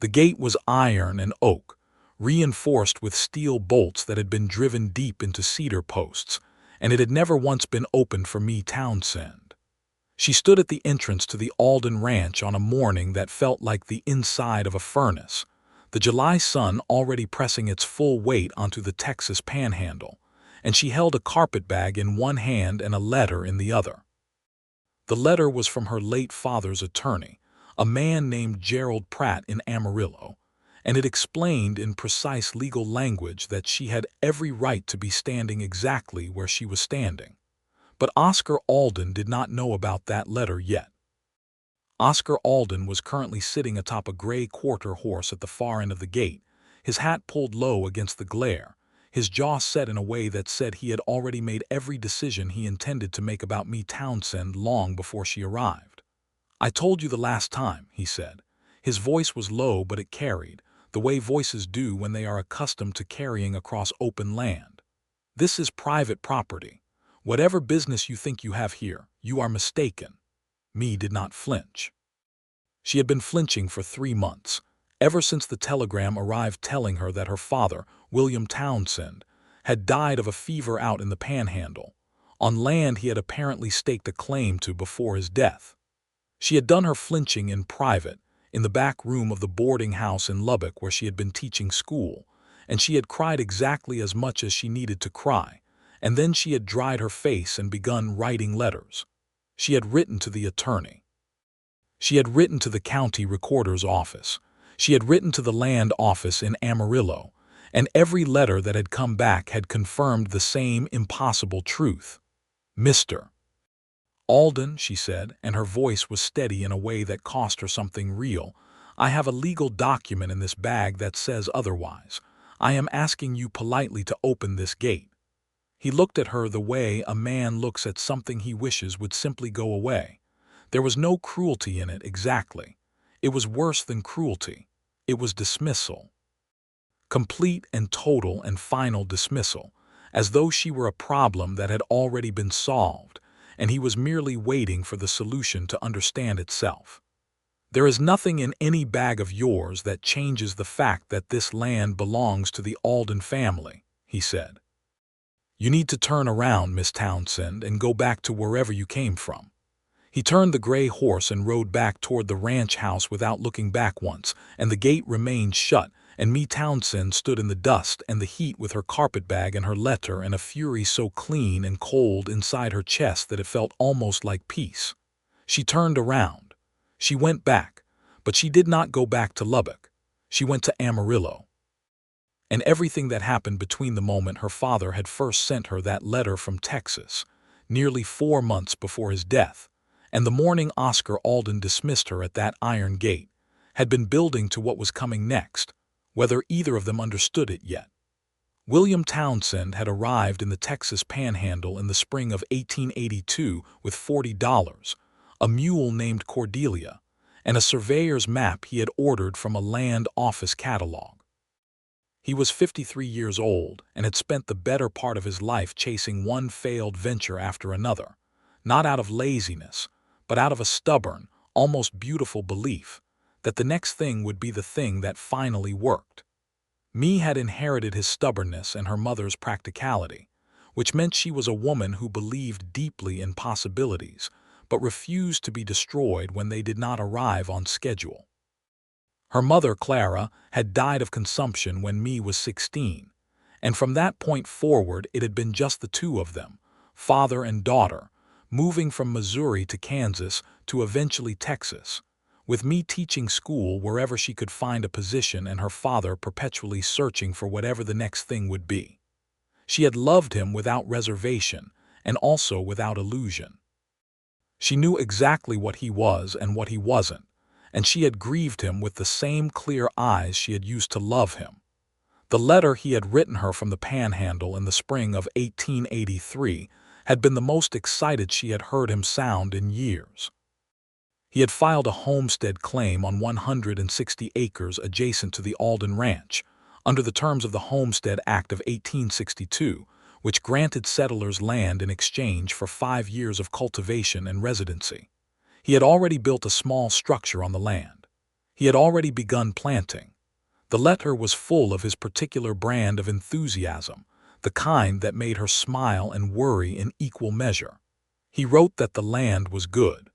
The gate was iron and oak, reinforced with steel bolts that had been driven deep into cedar posts, and it had never once been opened for Mae Townsend. She stood at the entrance to the Alden ranch on a morning that felt like the inside of a furnace, the July sun already pressing its full weight onto the Texas panhandle, and she held a carpetbag in one hand and a letter in the other. The letter was from her late father's attorney, a man named Gerald Pratt in Amarillo, and it explained in precise legal language that she had every right to be standing exactly where she was standing. But Oscar Alden did not know about that letter yet. Oscar Alden was currently sitting atop a gray quarter horse at the far end of the gate, his hat pulled low against the glare, his jaw set in a way that said he had already made every decision he intended to make about Mae Townsend long before she arrived. "I told you the last time," he said. His voice was low, but it carried, the way voices do when they are accustomed to carrying across open land. "This is private property. Whatever business you think you have here, you are mistaken." Mae did not flinch. She had been flinching for 3 months, ever since the telegram arrived telling her that her father, William Townsend, had died of a fever out in the panhandle, on land he had apparently staked a claim to before his death. She had done her flinching in private, in the back room of the boarding house in Lubbock where she had been teaching school, and she had cried exactly as much as she needed to cry, and then she had dried her face and begun writing letters. She had written to the attorney. She had written to the county recorder's office. She had written to the land office in Amarillo, and every letter that had come back had confirmed the same impossible truth. "Mr. Alden," she said, and her voice was steady in a way that cost her something real, "I have a legal document in this bag that says otherwise. I am asking you politely to open this gate." He looked at her the way a man looks at something he wishes would simply go away. There was no cruelty in it exactly. It was worse than cruelty. It was dismissal. Complete and total and final dismissal, as though she were a problem that had already been solved, and he was merely waiting for the solution to understand itself. "There is nothing in any bag of yours that changes the fact that this land belongs to the Alden family," he said. "You need to turn around, Miss Townsend, and go back to wherever you came from." He turned the gray horse and rode back toward the ranch house without looking back once, and the gate remained shut, and Mae Townsend stood in the dust and the heat with her carpetbag and her letter and a fury so clean and cold inside her chest that it felt almost like peace. She turned around. She went back, but she did not go back to Lubbock. She went to Amarillo. And everything that happened between the moment her father had first sent her that letter from Texas, nearly 4 months before his death, and the morning Oscar Alden dismissed her at that iron gate, had been building to what was coming next, whether either of them understood it yet. William Townsend had arrived in the Texas Panhandle in the spring of 1882 with $40, a mule named Cordelia, and a surveyor's map he had ordered from a land office catalog. He was 53 years old and had spent the better part of his life chasing one failed venture after another, not out of laziness, but out of a stubborn, almost beautiful belief that the next thing would be the thing that finally worked. Mae had inherited his stubbornness and her mother's practicality, which meant she was a woman who believed deeply in possibilities, but refused to be destroyed when they did not arrive on schedule. Her mother, Clara, had died of consumption when Mae was 16, and from that point forward it had been just the two of them, father and daughter, moving from Missouri to Kansas to eventually Texas, with Mae teaching school wherever she could find a position and her father perpetually searching for whatever the next thing would be. She had loved him without reservation and also without illusion. She knew exactly what he was and what he wasn't, and she had grieved him with the same clear eyes she had used to love him. The letter he had written her from the Panhandle in the spring of 1883 had been the most excited she had heard him sound in years. He had filed a homestead claim on 160 acres adjacent to the Alden Ranch, under the terms of the Homestead Act of 1862, which granted settlers land in exchange for 5 years of cultivation and residency. He had already built a small structure on the land. He had already begun planting. The letter was full of his particular brand of enthusiasm, the kind that made her smile and worry in equal measure. He wrote that the land was good.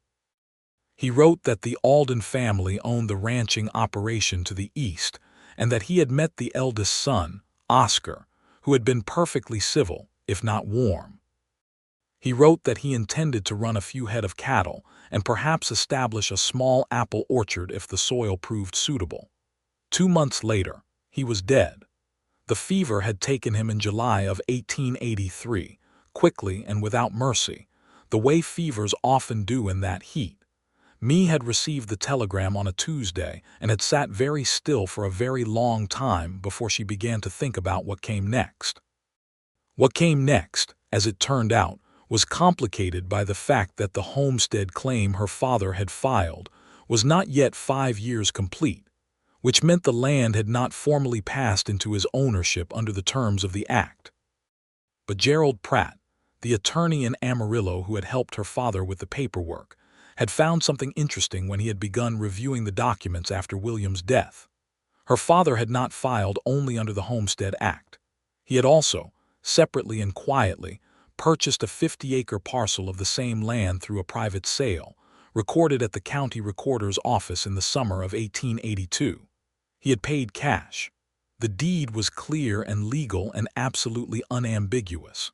He wrote that the Alden family owned the ranching operation to the east, and that he had met the eldest son, Oscar, who had been perfectly civil, if not warm. He wrote that he intended to run a few head of cattle and perhaps establish a small apple orchard if the soil proved suitable. 2 months later, he was dead. The fever had taken him in July of 1883, quickly and without mercy, the way fevers often do in that heat. Mae had received the telegram on a Tuesday and had sat very still for a very long time before she began to think about what came next. What came next, as it turned out, was complicated by the fact that the homestead claim her father had filed was not yet 5 years complete, which meant the land had not formally passed into his ownership under the terms of the act. But Gerald Pratt, the attorney in Amarillo who had helped her father with the paperwork, had found something interesting when he had begun reviewing the documents after William's death. Her father had not filed only under the Homestead Act. He had also, separately and quietly, purchased a 50-acre parcel of the same land through a private sale, recorded at the county recorder's office in the summer of 1882. He had paid cash. The deed was clear and legal and absolutely unambiguous.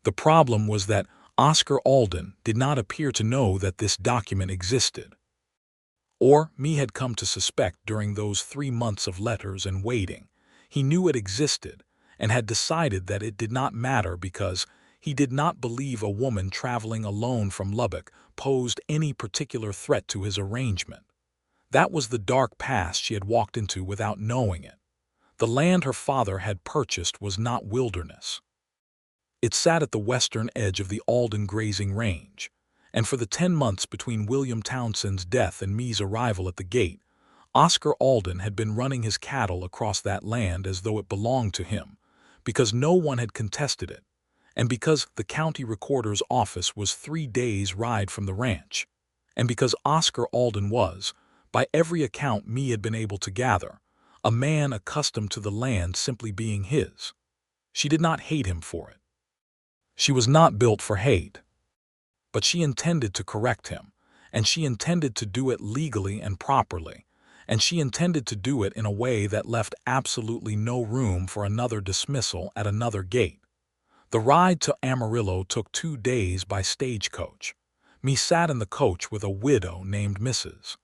The problem was that Oscar Alden did not appear to know that this document existed. Or Mae had come to suspect during those 3 months of letters and waiting. He knew it existed and had decided that it did not matter because he did not believe a woman traveling alone from Lubbock posed any particular threat to his arrangement. That was the dark past she had walked into without knowing it. The land her father had purchased was not wilderness. It sat at the western edge of the Alden grazing range, and for the 10 months between William Townsend's death and Mae's arrival at the gate, Oscar Alden had been running his cattle across that land as though it belonged to him, because no one had contested it, and because the county recorder's office was 3 days' ride from the ranch, and because Oscar Alden was, by every account Mae had been able to gather, a man accustomed to the land simply being his. She did not hate him for it. She was not built for hate. But she intended to correct him, and she intended to do it legally and properly, and she intended to do it in a way that left absolutely no room for another dismissal at another gate. The ride to Amarillo took 2 days by stagecoach. Mae sat in the coach with a widow named Mrs.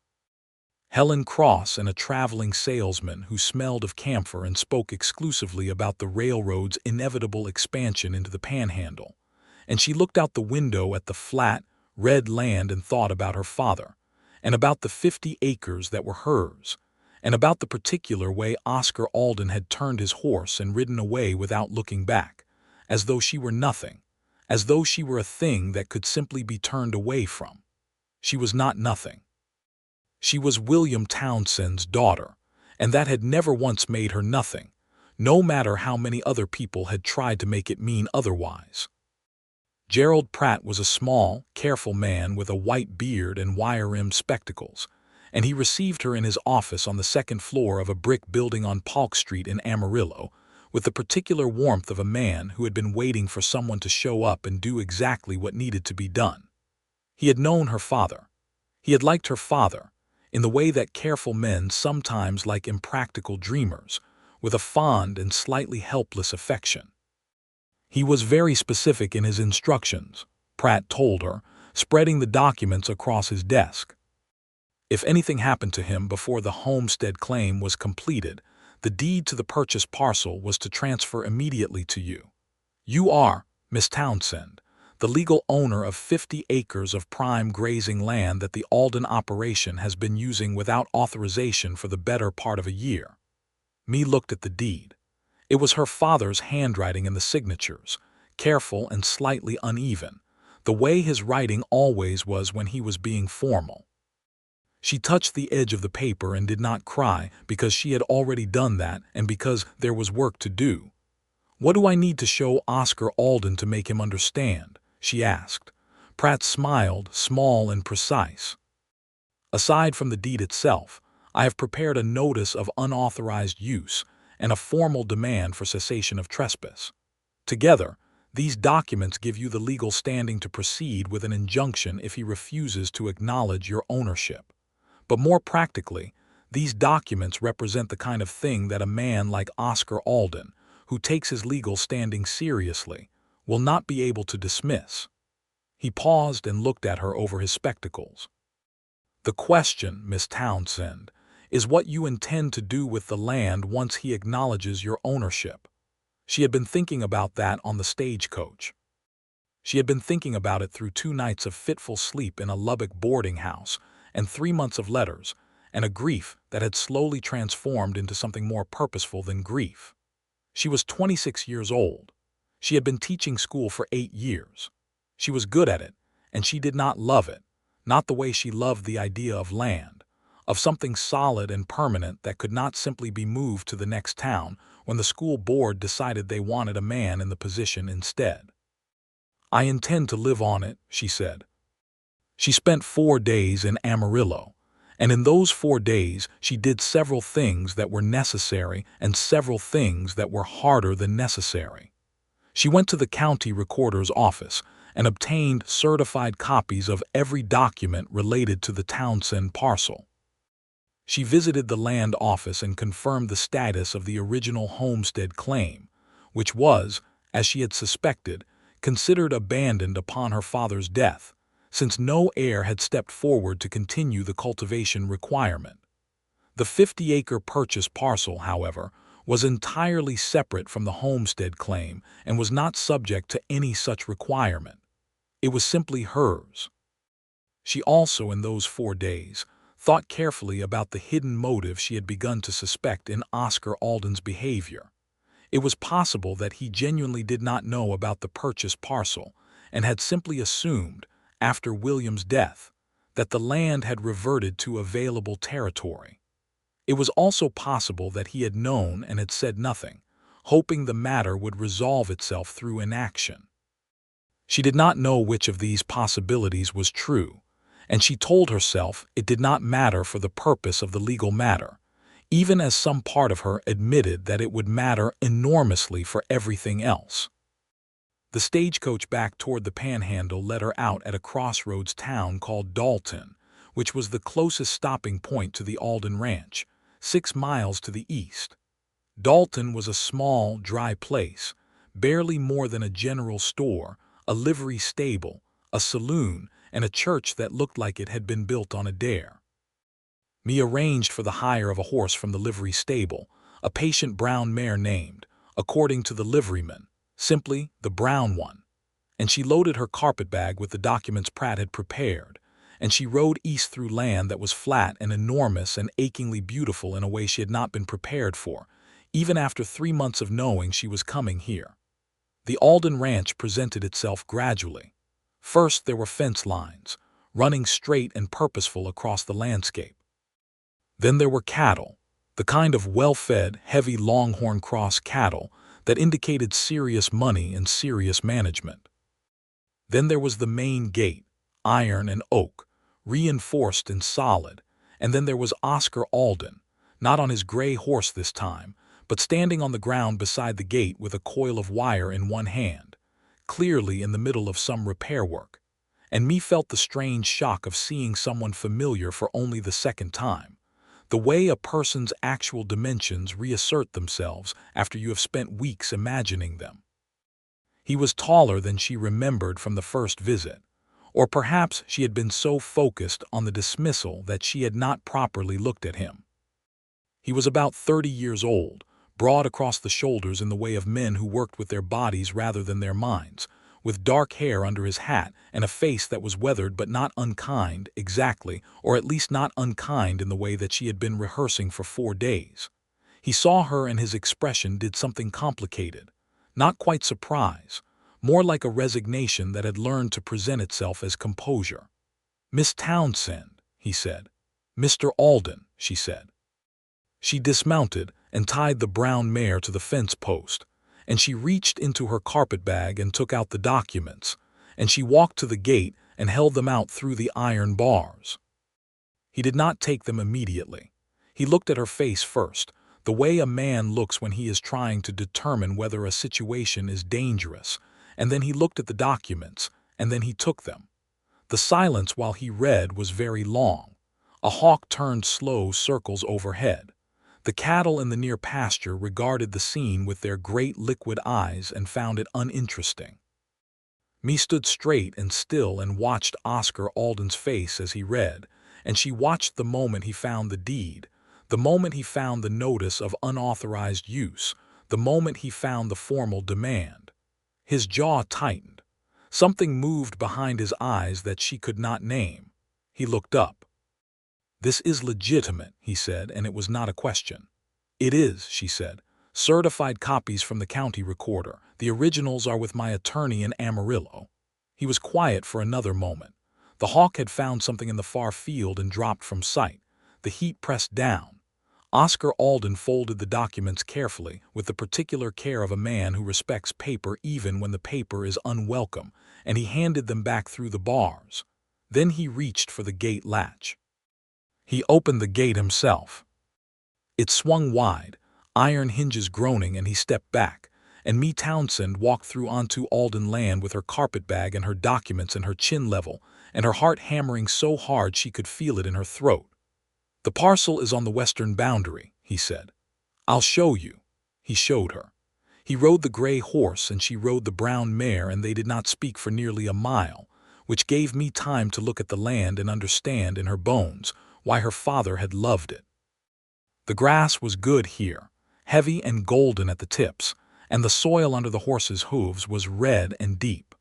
Helen Cross and a traveling salesman who smelled of camphor and spoke exclusively about the railroad's inevitable expansion into the panhandle, and she looked out the window at the flat, red land and thought about her father, and about the 50 acres that were hers, and about the particular way Oscar Alden had turned his horse and ridden away without looking back, as though she were nothing, as though she were a thing that could simply be turned away from. She was not nothing. She was William Townsend's daughter, and that had never once made her nothing, no matter how many other people had tried to make it mean otherwise. Gerald Pratt was a small, careful man with a white beard and wire-rimmed spectacles, and he received her in his office on the 2nd floor of a brick building on Polk Street in Amarillo, with the particular warmth of a man who had been waiting for someone to show up and do exactly what needed to be done. He had known her father. He had liked her father, in the way that careful men sometimes like impractical dreamers, with a fond and slightly helpless affection. He was very specific in his instructions, Pratt told her, spreading the documents across his desk. If anything happened to him before the homestead claim was completed, the deed to the purchased parcel was to transfer immediately to you. You are, Miss Townsend, the legal owner of 50 acres of prime grazing land that the Alden operation has been using without authorization for the better part of a year. Mae looked at the deed. It was her father's handwriting in the signatures, careful and slightly uneven, the way his writing always was when he was being formal. She touched the edge of the paper and did not cry because she had already done that and because there was work to do. "What do I need to show Oscar Alden to make him understand?" she asked. Pratt smiled, small and precise. "Aside from the deed itself, I have prepared a notice of unauthorized use and a formal demand for cessation of trespass. Together, these documents give you the legal standing to proceed with an injunction if he refuses to acknowledge your ownership. But more practically, these documents represent the kind of thing that a man like Oscar Alden, who takes his legal standing seriously, will not be able to dismiss. He paused and looked at her over his spectacles. The question, Miss Townsend, is what you intend to do with the land once he acknowledges your ownership. She had been thinking about that on the stagecoach. She had been thinking about it through 2 nights of fitful sleep in a Lubbock boarding house and 3 months of letters, and a grief that had slowly transformed into something more purposeful than grief. She was 26 years old. She had been teaching school for 8 years. She was good at it, and she did not love it, not the way she loved the idea of land, of something solid and permanent that could not simply be moved to the next town when the school board decided they wanted a man in the position instead. I intend to live on it, she said. She spent 4 days in Amarillo, and in those 4 days she did several things that were necessary and several things that were harder than necessary. She went to the county recorder's office and obtained certified copies of every document related to the Townsend parcel. She visited the land office and confirmed the status of the original homestead claim, which was, as she had suspected, considered abandoned upon her father's death, since no heir had stepped forward to continue the cultivation requirement. The 50-acre purchase parcel, however, was entirely separate from the homestead claim and was not subject to any such requirement. It was simply hers. She also, in those 4 days, thought carefully about the hidden motive she had begun to suspect in Oscar Alden's behavior. It was possible that he genuinely did not know about the purchase parcel and had simply assumed, after William's death, that the land had reverted to available territory. It was also possible that he had known and had said nothing, hoping the matter would resolve itself through inaction. She did not know which of these possibilities was true, and she told herself it did not matter for the purpose of the legal matter, even as some part of her admitted that it would matter enormously for everything else. The stagecoach back toward the panhandle led her out at a crossroads town called Dalton, which was the closest stopping point to the Alden Ranch, 6 miles to the east. Dalton was a small, dry place, barely more than a general store, a livery stable, a saloon, and a church that looked like it had been built on a dare. Mae arranged for the hire of a horse from the livery stable, a patient brown mare named, according to the liveryman, simply the brown one, and she loaded her carpetbag with the documents Pratt had prepared, and she rode east through land that was flat and enormous and achingly beautiful in a way she had not been prepared for, even after 3 months of knowing she was coming here. The Alden Ranch presented itself gradually. First, there were fence lines, running straight and purposeful across the landscape. Then there were cattle, the kind of well-fed, heavy Longhorn Cross cattle that indicated serious money and serious management. Then there was the main gate, iron and oak, reinforced and solid, and then there was Oscar Alden, not on his gray horse this time, but standing on the ground beside the gate with a coil of wire in one hand, clearly in the middle of some repair work, and Mae felt the strange shock of seeing someone familiar for only the second time, the way a person's actual dimensions reassert themselves after you have spent weeks imagining them. He was taller than she remembered from the first visit, or perhaps she had been so focused on the dismissal that she had not properly looked at him. He was about 30 years old, broad across the shoulders in the way of men who worked with their bodies rather than their minds, with dark hair under his hat and a face that was weathered but not unkind exactly, or at least not unkind in the way that she had been rehearsing for 4 days. He saw her and his expression did something complicated, not quite surprise, more like a resignation that had learned to present itself as composure. "Miss Townsend," he said. "Mr. Alden," she said. She dismounted and tied the brown mare to the fence post, and she reached into her carpetbag and took out the documents, and she walked to the gate and held them out through the iron bars. He did not take them immediately. He looked at her face first, the way a man looks when he is trying to determine whether a situation is dangerous, and then he looked at the documents, and then he took them. The silence while he read was very long. A hawk turned slow circles overhead. The cattle in the near pasture regarded the scene with their great liquid eyes and found it uninteresting. Me stood straight and still and watched Oscar Alden's face as he read, and she watched the moment he found the deed, the moment he found the notice of unauthorized use, the moment he found the formal demand. His jaw tightened. Something moved behind his eyes that she could not name. He looked up. "This is legitimate," he said, and it was not a question. "It is," she said. "Certified copies from the county recorder. The originals are with my attorney in Amarillo." He was quiet for another moment. The hawk had found something in the far field and dropped from sight. The heat pressed down. Oscar Alden folded the documents carefully, with the particular care of a man who respects paper even when the paper is unwelcome, and he handed them back through the bars. Then he reached for the gate latch. He opened the gate himself. It swung wide, iron hinges groaning, and he stepped back, and Mae Townsend walked through onto Alden land with her carpetbag and her documents and her chin level, and her heart hammering so hard she could feel it in her throat. "The parcel is on the western boundary," he said. "I'll show you." He showed her. He rode the gray horse and she rode the brown mare, and they did not speak for nearly a mile, which gave me time to look at the land and understand in her bones why her father had loved it. The grass was good here, heavy and golden at the tips, and the soil under the horses' hooves was red and deep.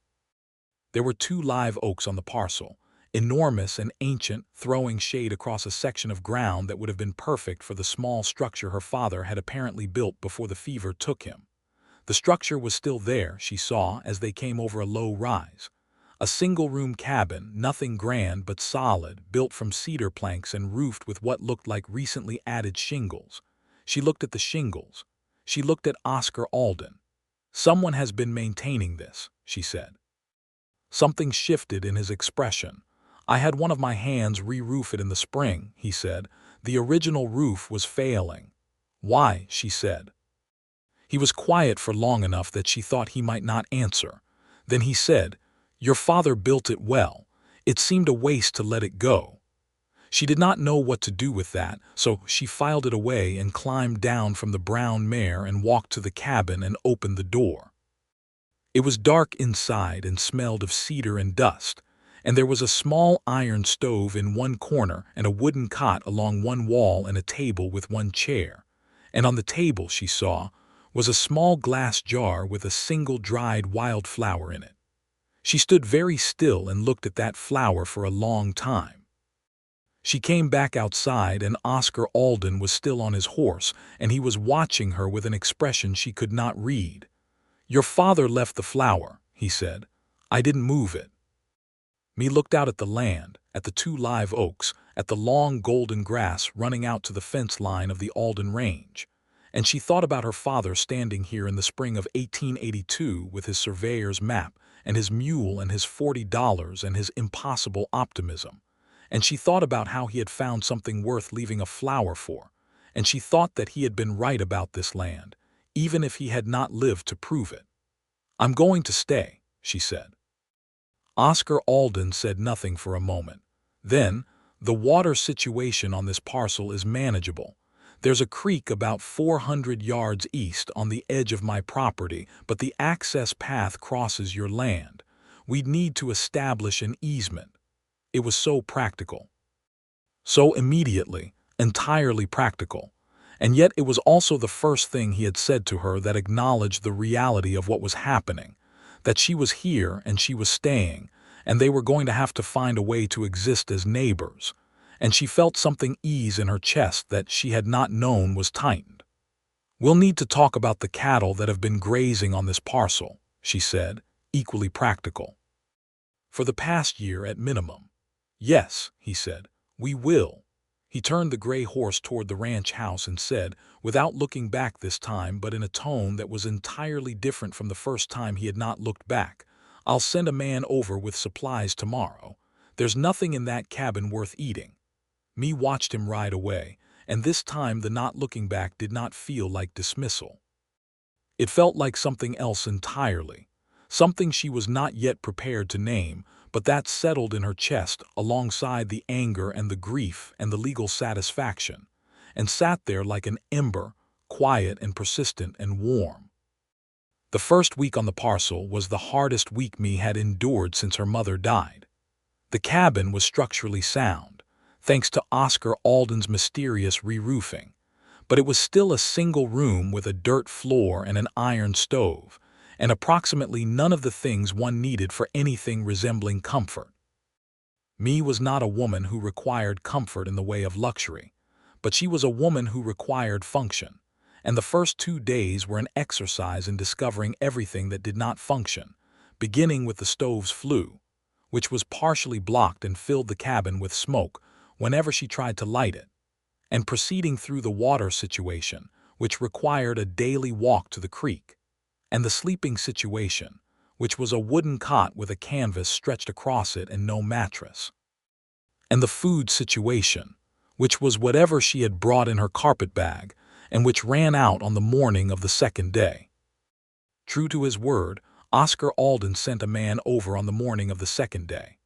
There were 2 live oaks on the parcel, enormous and ancient, throwing shade across a section of ground that would have been perfect for the small structure her father had apparently built before the fever took him. The structure was still there, she saw, as they came over a low rise. A single-room cabin, nothing grand but solid, built from cedar planks and roofed with what looked like recently added shingles. She looked at the shingles. She looked at Oscar Alden. "Someone has been maintaining this," she said. Something shifted in his expression. "I had one of my hands re-roof it in the spring," he said. "The original roof was failing." "Why?" she said. He was quiet for long enough that she thought he might not answer. Then he said, "Your father built it well. It seemed a waste to let it go." She did not know what to do with that, so she filed it away and climbed down from the brown mare and walked to the cabin and opened the door. It was dark inside and smelled of cedar and dust, and there was a small iron stove in one corner and a wooden cot along one wall and a table with one chair. And on the table, she saw, was a small glass jar with a single dried wildflower in it. She stood very still and looked at that flower for a long time. She came back outside, and Oscar Alden was still on his horse, and he was watching her with an expression she could not read. "Your father left the flower," he said. "I didn't move it." Me looked out at the land, at the 2 live oaks, at the long golden grass running out to the fence line of the Alden range, and she thought about her father standing here in the spring of 1882 with his surveyor's map and his mule and his $40 and his impossible optimism, and she thought about how he had found something worth leaving a flower for, and she thought that he had been right about this land, even if he had not lived to prove it. "I'm going to stay," she said. Oscar Alden said nothing for a moment. Then, "The water situation on this parcel is manageable. There's a creek about 400 yards east on the edge of my property, but the access path crosses your land. We'd need to establish an easement." It was so practical. So immediately, entirely practical. And yet it was also the first thing he had said to her that acknowledged the reality of what was happening, that she was here and she was staying, and they were going to have to find a way to exist as neighbors, and she felt something ease in her chest that she had not known was tightened. "We'll need to talk about the cattle that have been grazing on this parcel," she said, equally practical. "For the past year at minimum." "Yes," he said, "we will." He turned the gray horse toward the ranch house and said, without looking back this time but in a tone that was entirely different from the first time he had not looked back, "I'll send a man over with supplies tomorrow. There's nothing in that cabin worth eating." Me watched him ride away, and this time the not looking back did not feel like dismissal. It felt like something else entirely, something she was not yet prepared to name, but that settled in her chest alongside the anger and the grief and the legal satisfaction, and sat there like an ember, quiet and persistent and warm. The first week on the parcel was the hardest week Mae had endured since her mother died. The cabin was structurally sound, thanks to Oscar Alden's mysterious re-roofing, but it was still a single room with a dirt floor and an iron stove, and approximately none of the things one needed for anything resembling comfort. Mae was not a woman who required comfort in the way of luxury, but she was a woman who required function, and the first 2 days were an exercise in discovering everything that did not function, beginning with the stove's flue, which was partially blocked and filled the cabin with smoke whenever she tried to light it, and proceeding through the water situation, which required a daily walk to the creek, and the sleeping situation, which was a wooden cot with a canvas stretched across it and no mattress, and the food situation, which was whatever she had brought in her carpetbag, and which ran out on the morning of the second day. True to his word, Oscar Alden sent a man over on the morning of the second day.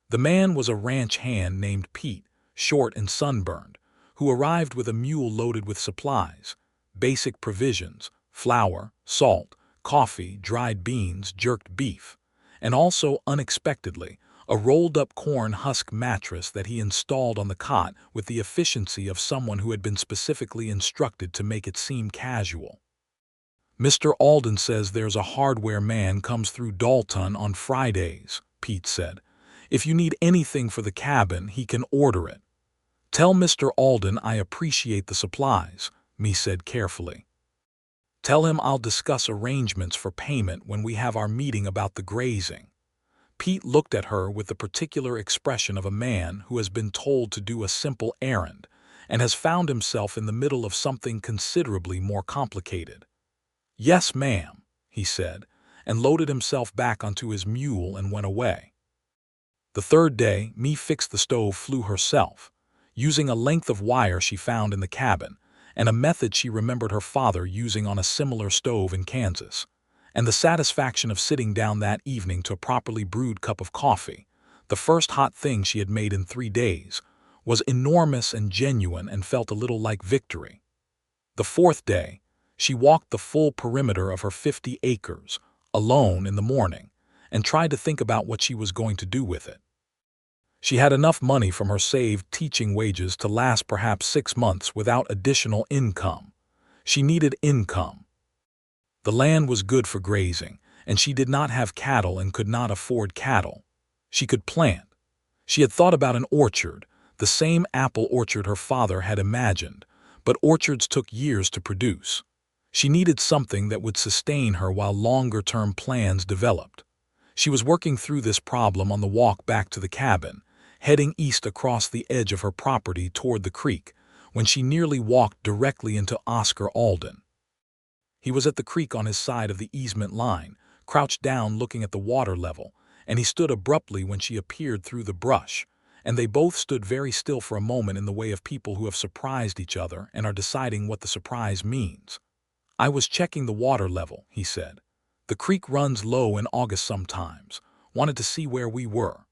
The man was a ranch hand named Pete, short and sunburned, who arrived with a mule loaded with supplies, basic provisions, flour, salt, coffee, dried beans, jerked beef, and also, unexpectedly, a rolled-up corn husk mattress that he installed on the cot with the efficiency of someone who had been specifically instructed to make it seem casual. "Mr. Alden says there's a hardware man comes through Dalton on Fridays," Pete said. "If you need anything for the cabin, he can order it." "Tell Mr. Alden I appreciate the supplies," Mae said carefully. "Tell him I'll discuss arrangements for payment when we have our meeting about the grazing." Pete looked at her with the particular expression of a man who has been told to do a simple errand and has found himself in the middle of something considerably more complicated. "Yes, ma'am," he said, and loaded himself back onto his mule and went away. The third day, Mae fixed the stove flue herself, using a length of wire she found in the cabin, and a method she remembered her father using on a similar stove in Kansas, and the satisfaction of sitting down that evening to a properly brewed cup of coffee, the first hot thing she had made in 3 days, was enormous and genuine and felt a little like victory. The fourth day, she walked the full perimeter of her 50 acres, alone in the morning, and tried to think about what she was going to do with it. She had enough money from her saved teaching wages to last perhaps 6 months without additional income. She needed income. The land was good for grazing, and she did not have cattle and could not afford cattle. She could plant. She had thought about an orchard, the same apple orchard her father had imagined, but orchards took years to produce. She needed something that would sustain her while longer-term plans developed. She was working through this problem on the walk back to the cabin, heading east across the edge of her property toward the creek, when she nearly walked directly into Oscar Alden. He was at the creek on his side of the easement line, crouched down looking at the water level, and he stood abruptly when she appeared through the brush, and they both stood very still for a moment in the way of people who have surprised each other and are deciding what the surprise means. "I was checking the water level," he said. "The creek runs low in August sometimes. Wanted to see where we were."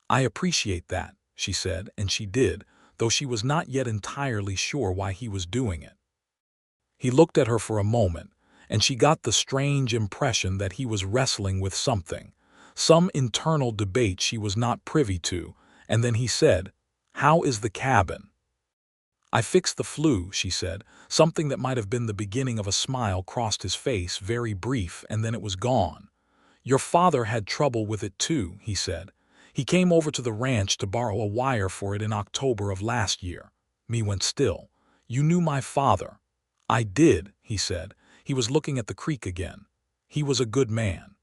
"I appreciate that," she said, and she did, though she was not yet entirely sure why he was doing it. He looked at her for a moment, and she got the strange impression that he was wrestling with something, some internal debate she was not privy to, and then he said, "How is the cabin?" "I fixed the flue," she said. Something that might have been the beginning of a smile crossed his face, very brief, and then it was gone. "Your father had trouble with it too," he said. "He came over to the ranch to borrow a wire for it in October of last year." Mae went still. "You knew my father." "I did," he said. He was looking at the creek again. "He was a good man.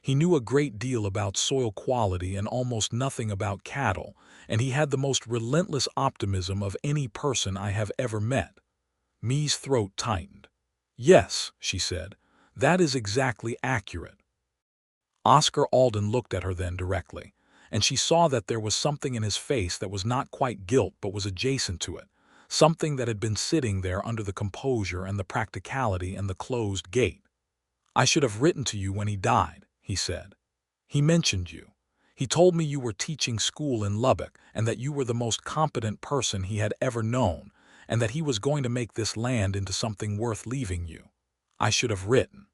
He knew a great deal about soil quality and almost nothing about cattle, and he had the most relentless optimism of any person I have ever met." Mae's throat tightened. "Yes," she said, "that is exactly accurate." Oscar Alden looked at her then directly, and she saw that there was something in his face that was not quite guilt but was adjacent to it, something that had been sitting there under the composure and the practicality and the closed gate. "I should have written to you when he died," he said. "He mentioned you. He told me you were teaching school in Lubbock and that you were the most competent person he had ever known and that he was going to make this land into something worth leaving you. I should have written."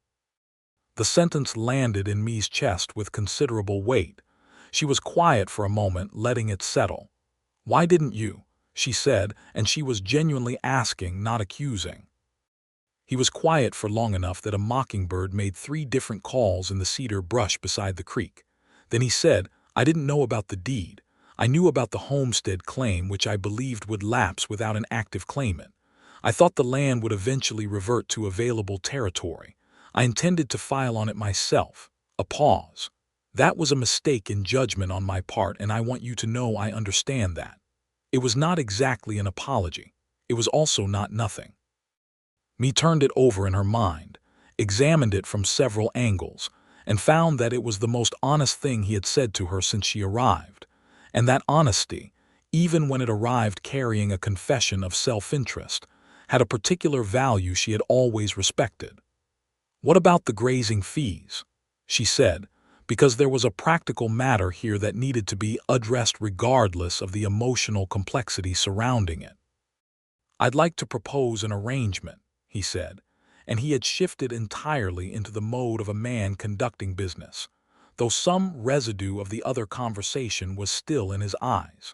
The sentence landed in Mae's chest with considerable weight. She was quiet for a moment, letting it settle. "Why didn't you?" she said, and she was genuinely asking, not accusing. He was quiet for long enough that a mockingbird made 3 different calls in the cedar brush beside the creek. Then he said, "I didn't know about the deed. I knew about the homestead claim, which I believed would lapse without an active claimant. I thought the land would eventually revert to available territory. I intended to file on it myself." A pause. "That was a mistake in judgment on my part, and I want you to know I understand that." It was not exactly an apology. It was also not nothing. Mae turned it over in her mind, examined it from several angles, and found that it was the most honest thing he had said to her since she arrived. And that honesty, even when it arrived carrying a confession of self-interest, had a particular value she had always respected. "What about the grazing fees?" she said, because there was a practical matter here that needed to be addressed regardless of the emotional complexity surrounding it. "I'd like to propose an arrangement," he said, and he had shifted entirely into the mode of a man conducting business, though some residue of the other conversation was still in his eyes.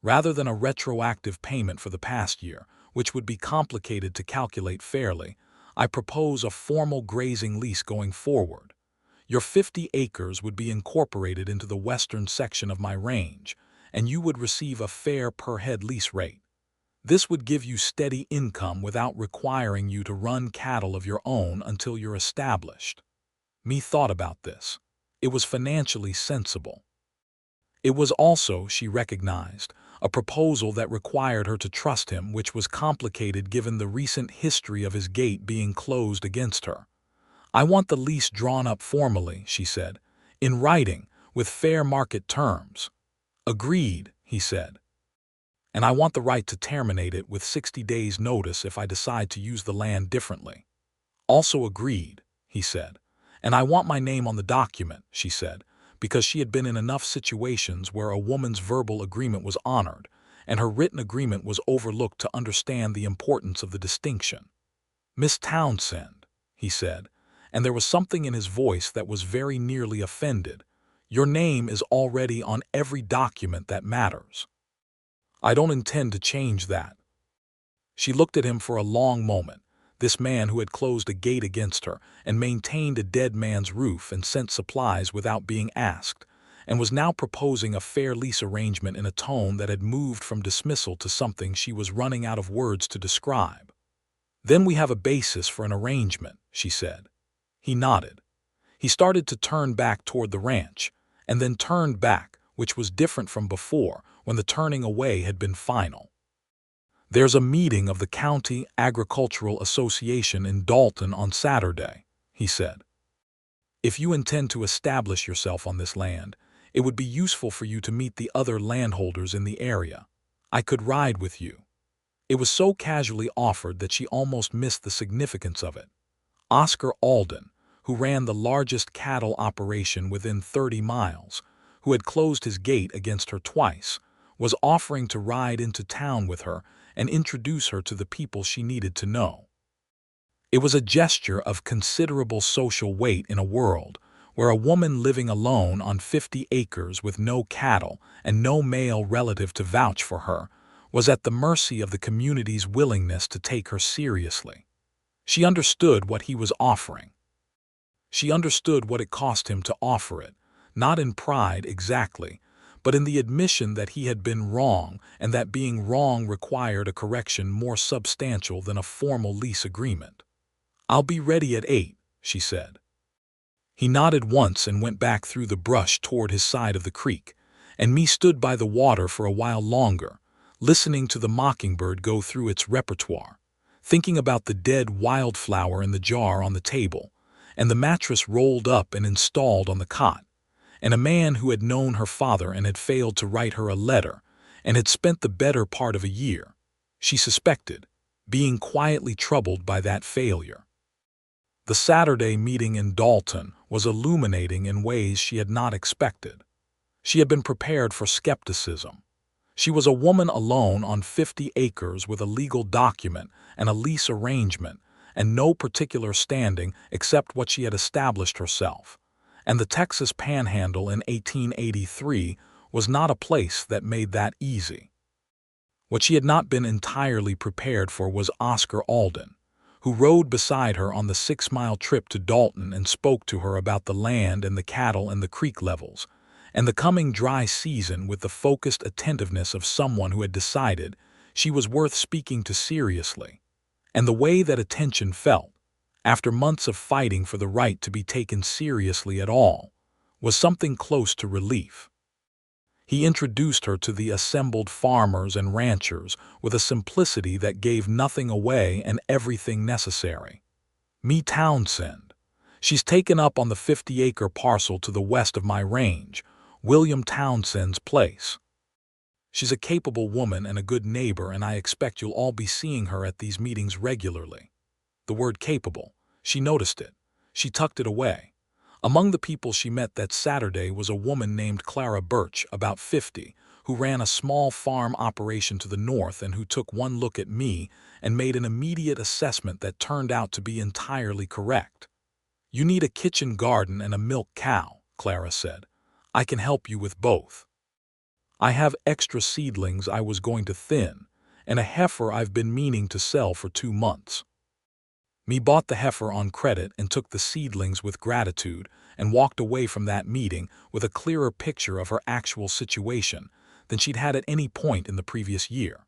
"Rather than a retroactive payment for the past year, which would be complicated to calculate fairly, I propose a formal grazing lease going forward. Your 50 acres would be incorporated into the western section of my range, and you would receive a fair per-head lease rate. This would give you steady income without requiring you to run cattle of your own until you're established." Mae thought about this. It was financially sensible. It was also, she recognized, a proposal that required her to trust him, which was complicated given the recent history of his gate being closed against her. "I want the lease drawn up formally," she said, "in writing, with fair market terms." "Agreed," he said. "And I want the right to terminate it with 60 days' notice if I decide to use the land differently." "Also agreed," he said. "And I want my name on the document," she said, because she had been in enough situations where a woman's verbal agreement was honored, and her written agreement was overlooked to understand the importance of the distinction. "Miss Townsend," he said, and there was something in his voice that was very nearly offended, "your name is already on every document that matters. I don't intend to change that." She looked at him for a long moment, this man who had closed a gate against her and maintained a dead man's roof and sent supplies without being asked, and was now proposing a fair lease arrangement in a tone that had moved from dismissal to something she was running out of words to describe. "Then we have a basis for an arrangement," she said. He nodded. He started to turn back toward the ranch, and then turned back, which was different from before, when the turning away had been final. "There's a meeting of the County Agricultural Association in Dalton on Saturday," he said. "If you intend to establish yourself on this land, it would be useful for you to meet the other landholders in the area. I could ride with you." It was so casually offered that she almost missed the significance of it. Oscar Alden, who ran the largest cattle operation within 30 miles, who had closed his gate against her twice, was offering to ride into town with her and introduce her to the people she needed to know. It was a gesture of considerable social weight in a world where a woman living alone on 50 acres with no cattle and no male relative to vouch for her was at the mercy of the community's willingness to take her seriously. She understood what he was offering. She understood what it cost him to offer it, not in pride exactly, but in the admission that he had been wrong and that being wrong required a correction more substantial than a formal lease agreement. "I'll be ready at 8, she said. He nodded once and went back through the brush toward his side of the creek, and Mae stood by the water for a while longer, listening to the mockingbird go through its repertoire, thinking about the dead wildflower in the jar on the table, and the mattress rolled up and installed on the cot, and a man who had known her father and had failed to write her a letter, and had spent the better part of a year. she suspected, being quietly troubled by that failure. The Saturday meeting in Dalton was illuminating in ways she had not expected. She had been prepared for skepticism. She was a woman alone on 50 acres with a legal document and a lease arrangement, and no particular standing except what she had established herself. And the Texas Panhandle in 1883 was not a place that made that easy. What she had not been entirely prepared for was Oscar Alden, who rode beside her on the 6-mile trip to Dalton and spoke to her about the land and the cattle and the creek levels, and the coming dry season with the focused attentiveness of someone who had decided she was worth speaking to seriously. And the way that attention felt, after months of fighting for the right to be taken seriously at all, was something close to relief. He introduced her to the assembled farmers and ranchers with a simplicity that gave nothing away and everything necessary. Mae Townsend. She's taken up on the 50-acre parcel to the west of my range, William Townsend's place. She's a capable woman and a good neighbor, and I expect you'll all be seeing her at these meetings regularly. The word capable, she noticed it. She tucked it away. Among the people she met that Saturday was a woman named Clara Birch, about 50, who ran a small farm operation to the north and who took one look at me and made an immediate assessment that turned out to be entirely correct. "You need a kitchen garden and a milk cow," Clara said. "I can help you with both. I have extra seedlings I was going to thin, and a heifer I've been meaning to sell for 2 months." Me bought the heifer on credit and took the seedlings with gratitude and walked away from that meeting with a clearer picture of her actual situation than she'd had at any point in the previous year.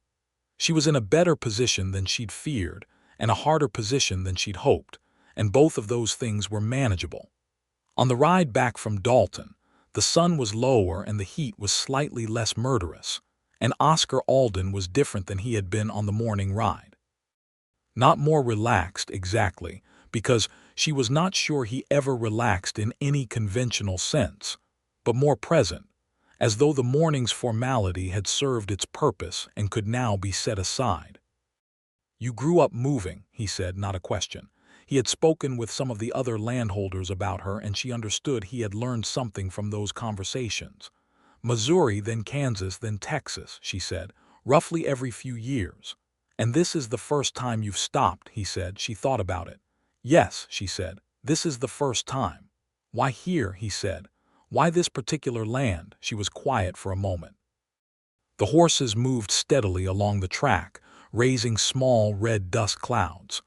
She was in a better position than she'd feared and a harder position than she'd hoped, and both of those things were manageable. On the ride back from Dalton, the sun was lower and the heat was slightly less murderous, and Oscar Alden was different than he had been on the morning ride. Not more relaxed, exactly, because she was not sure he ever relaxed in any conventional sense, but more present, as though the morning's formality had served its purpose and could now be set aside. "You grew up moving," he said, not a question. He had spoken with some of the other landholders about her, and she understood he had learned something from those conversations. "Missouri, then Kansas, then Texas," she said, "roughly every few years. And this is the first time you've stopped," he said. She thought about it. "Yes," she said, "this is the first time." "Why here?" he said. "Why this particular land?" She was quiet for a moment. The horses moved steadily along the track, raising small red dust clouds.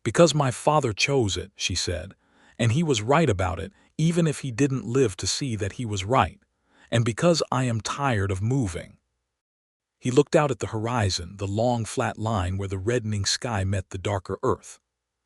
"Because my father chose it," she said, "and he was right about it, even if he didn't live to see that he was right. And because I am tired of moving." He looked out at the horizon, the long flat line where the reddening sky met the darker earth.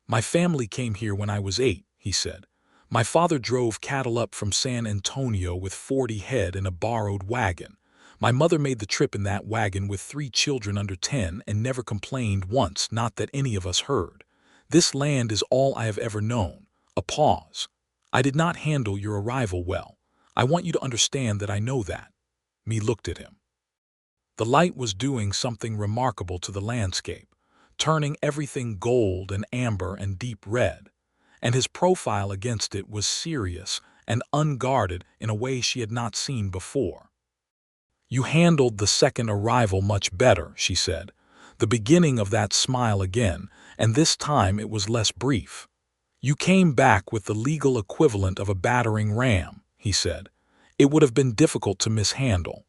"My family came here when I was 8, he said. "My father drove cattle up from San Antonio with 40 head in a borrowed wagon. My mother made the trip in that wagon with 3 children under 10 and never complained once, not that any of us heard. This land is all I have ever known." A pause. "I did not handle your arrival well. I want you to understand that I know that." Me looked at him. The light was doing something remarkable to the landscape, turning everything gold and amber and deep red, and his profile against it was serious and unguarded in a way she had not seen before. "You handled the second arrival much better," she said, the beginning of that smile again, and this time it was less brief. "You came back with the legal equivalent of a battering ram," he said. "It would have been difficult to mishandle."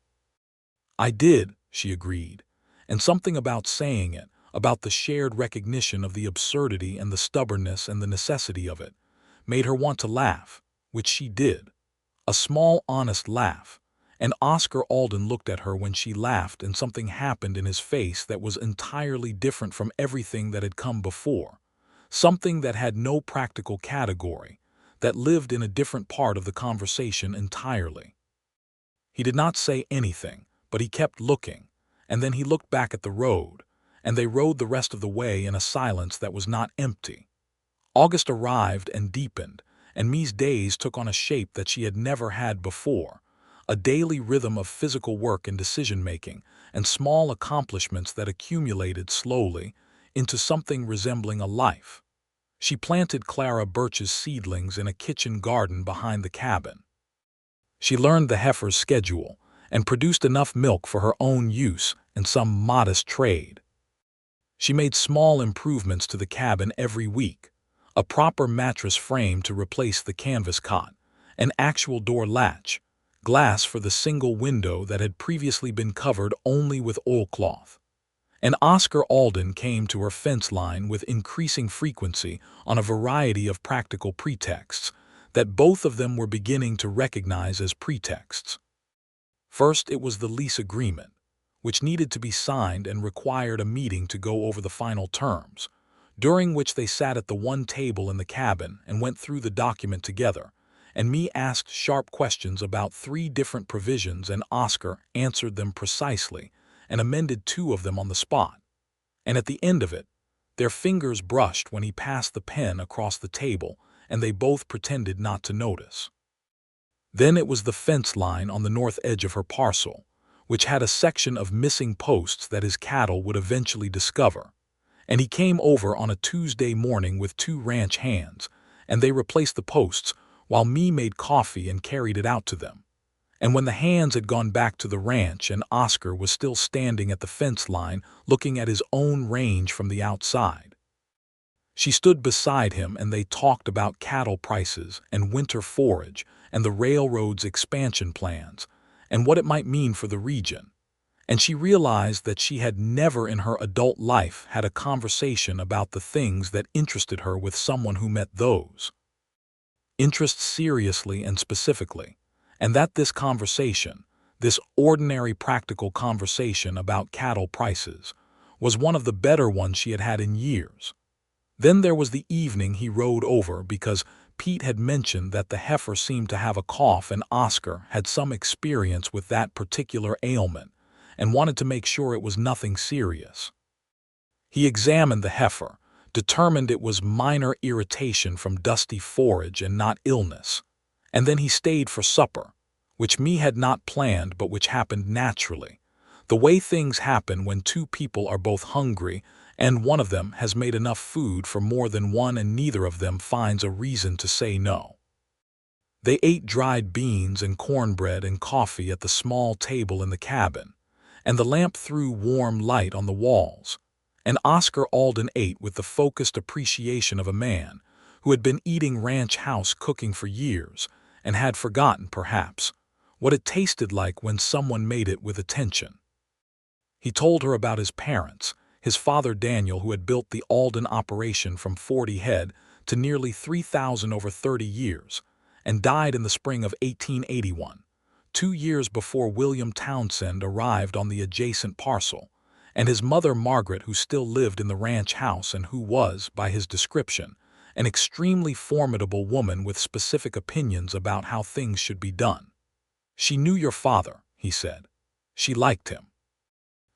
"I did," she agreed, and something about saying it, about the shared recognition of the absurdity and the stubbornness and the necessity of it, made her want to laugh, which she did. A small, honest laugh, and Oscar Alden looked at her when she laughed, and something happened in his face that was entirely different from everything that had come before, something that had no practical category, that lived in a different part of the conversation entirely. He did not say anything, but he kept looking, and then he looked back at the road, and they rode the rest of the way in a silence that was not empty. August arrived and deepened, and Me's days took on a shape that she had never had before, a daily rhythm of physical work and decision-making, and small accomplishments that accumulated slowly into something resembling a life. She planted Clara Birch's seedlings in a kitchen garden behind the cabin. She learned the heifer's schedule and produced enough milk for her own use and some modest trade. She made small improvements to the cabin every week: a proper mattress frame to replace the canvas cot, an actual door latch, glass for the single window that had previously been covered only with oilcloth. And Oscar Alden came to her fence line with increasing frequency on a variety of practical pretexts that both of them were beginning to recognize as pretexts. First, it was the lease agreement, which needed to be signed and required a meeting to go over the final terms, during which they sat at the one table in the cabin and went through the document together, and me asked sharp questions about 3 different provisions and Oscar answered them precisely and amended 2 of them on the spot. And at the end of it, their fingers brushed when he passed the pen across the table, and they both pretended not to notice. Then it was the fence line on the north edge of her parcel, which had a section of missing posts that his cattle would eventually discover. And he came over on a Tuesday morning with 2 ranch hands, and they replaced the posts while me made coffee and carried it out to them. And when the hands had gone back to the ranch and Oscar was still standing at the fence line looking at his own range from the outside, she stood beside him and they talked about cattle prices and winter forage and the railroad's expansion plans and what it might mean for the region. And she realized that she had never in her adult life had a conversation about the things that interested her with someone who met those interests seriously and specifically, and that this conversation, this ordinary practical conversation about cattle prices, was one of the better ones she had had in years. Then there was the evening he rode over because Pete had mentioned that the heifer seemed to have a cough and Oscar had some experience with that particular ailment and wanted to make sure it was nothing serious. He examined the heifer, determined it was minor irritation from dusty forage and not illness, and then he stayed for supper, which me had not planned but which happened naturally, the way things happen when 2 people are both hungry and one of them has made enough food for more than one and neither of them finds a reason to say no. They ate dried beans and cornbread and coffee at the small table in the cabin, and the lamp threw warm light on the walls, and Oscar Alden ate with the focused appreciation of a man who had been eating ranch house cooking for years and had forgotten, perhaps, what it tasted like when someone made it with attention. He told her about his parents, his father Daniel, who had built the Alden operation from 40 head to nearly 3,000 over 30 years, and died in the spring of 1881, 2 years before William Townsend arrived on the adjacent parcel, and his mother Margaret, who still lived in the ranch house and who was, by his description, an extremely formidable woman with specific opinions about how things should be done. She knew your father, he said. She liked him.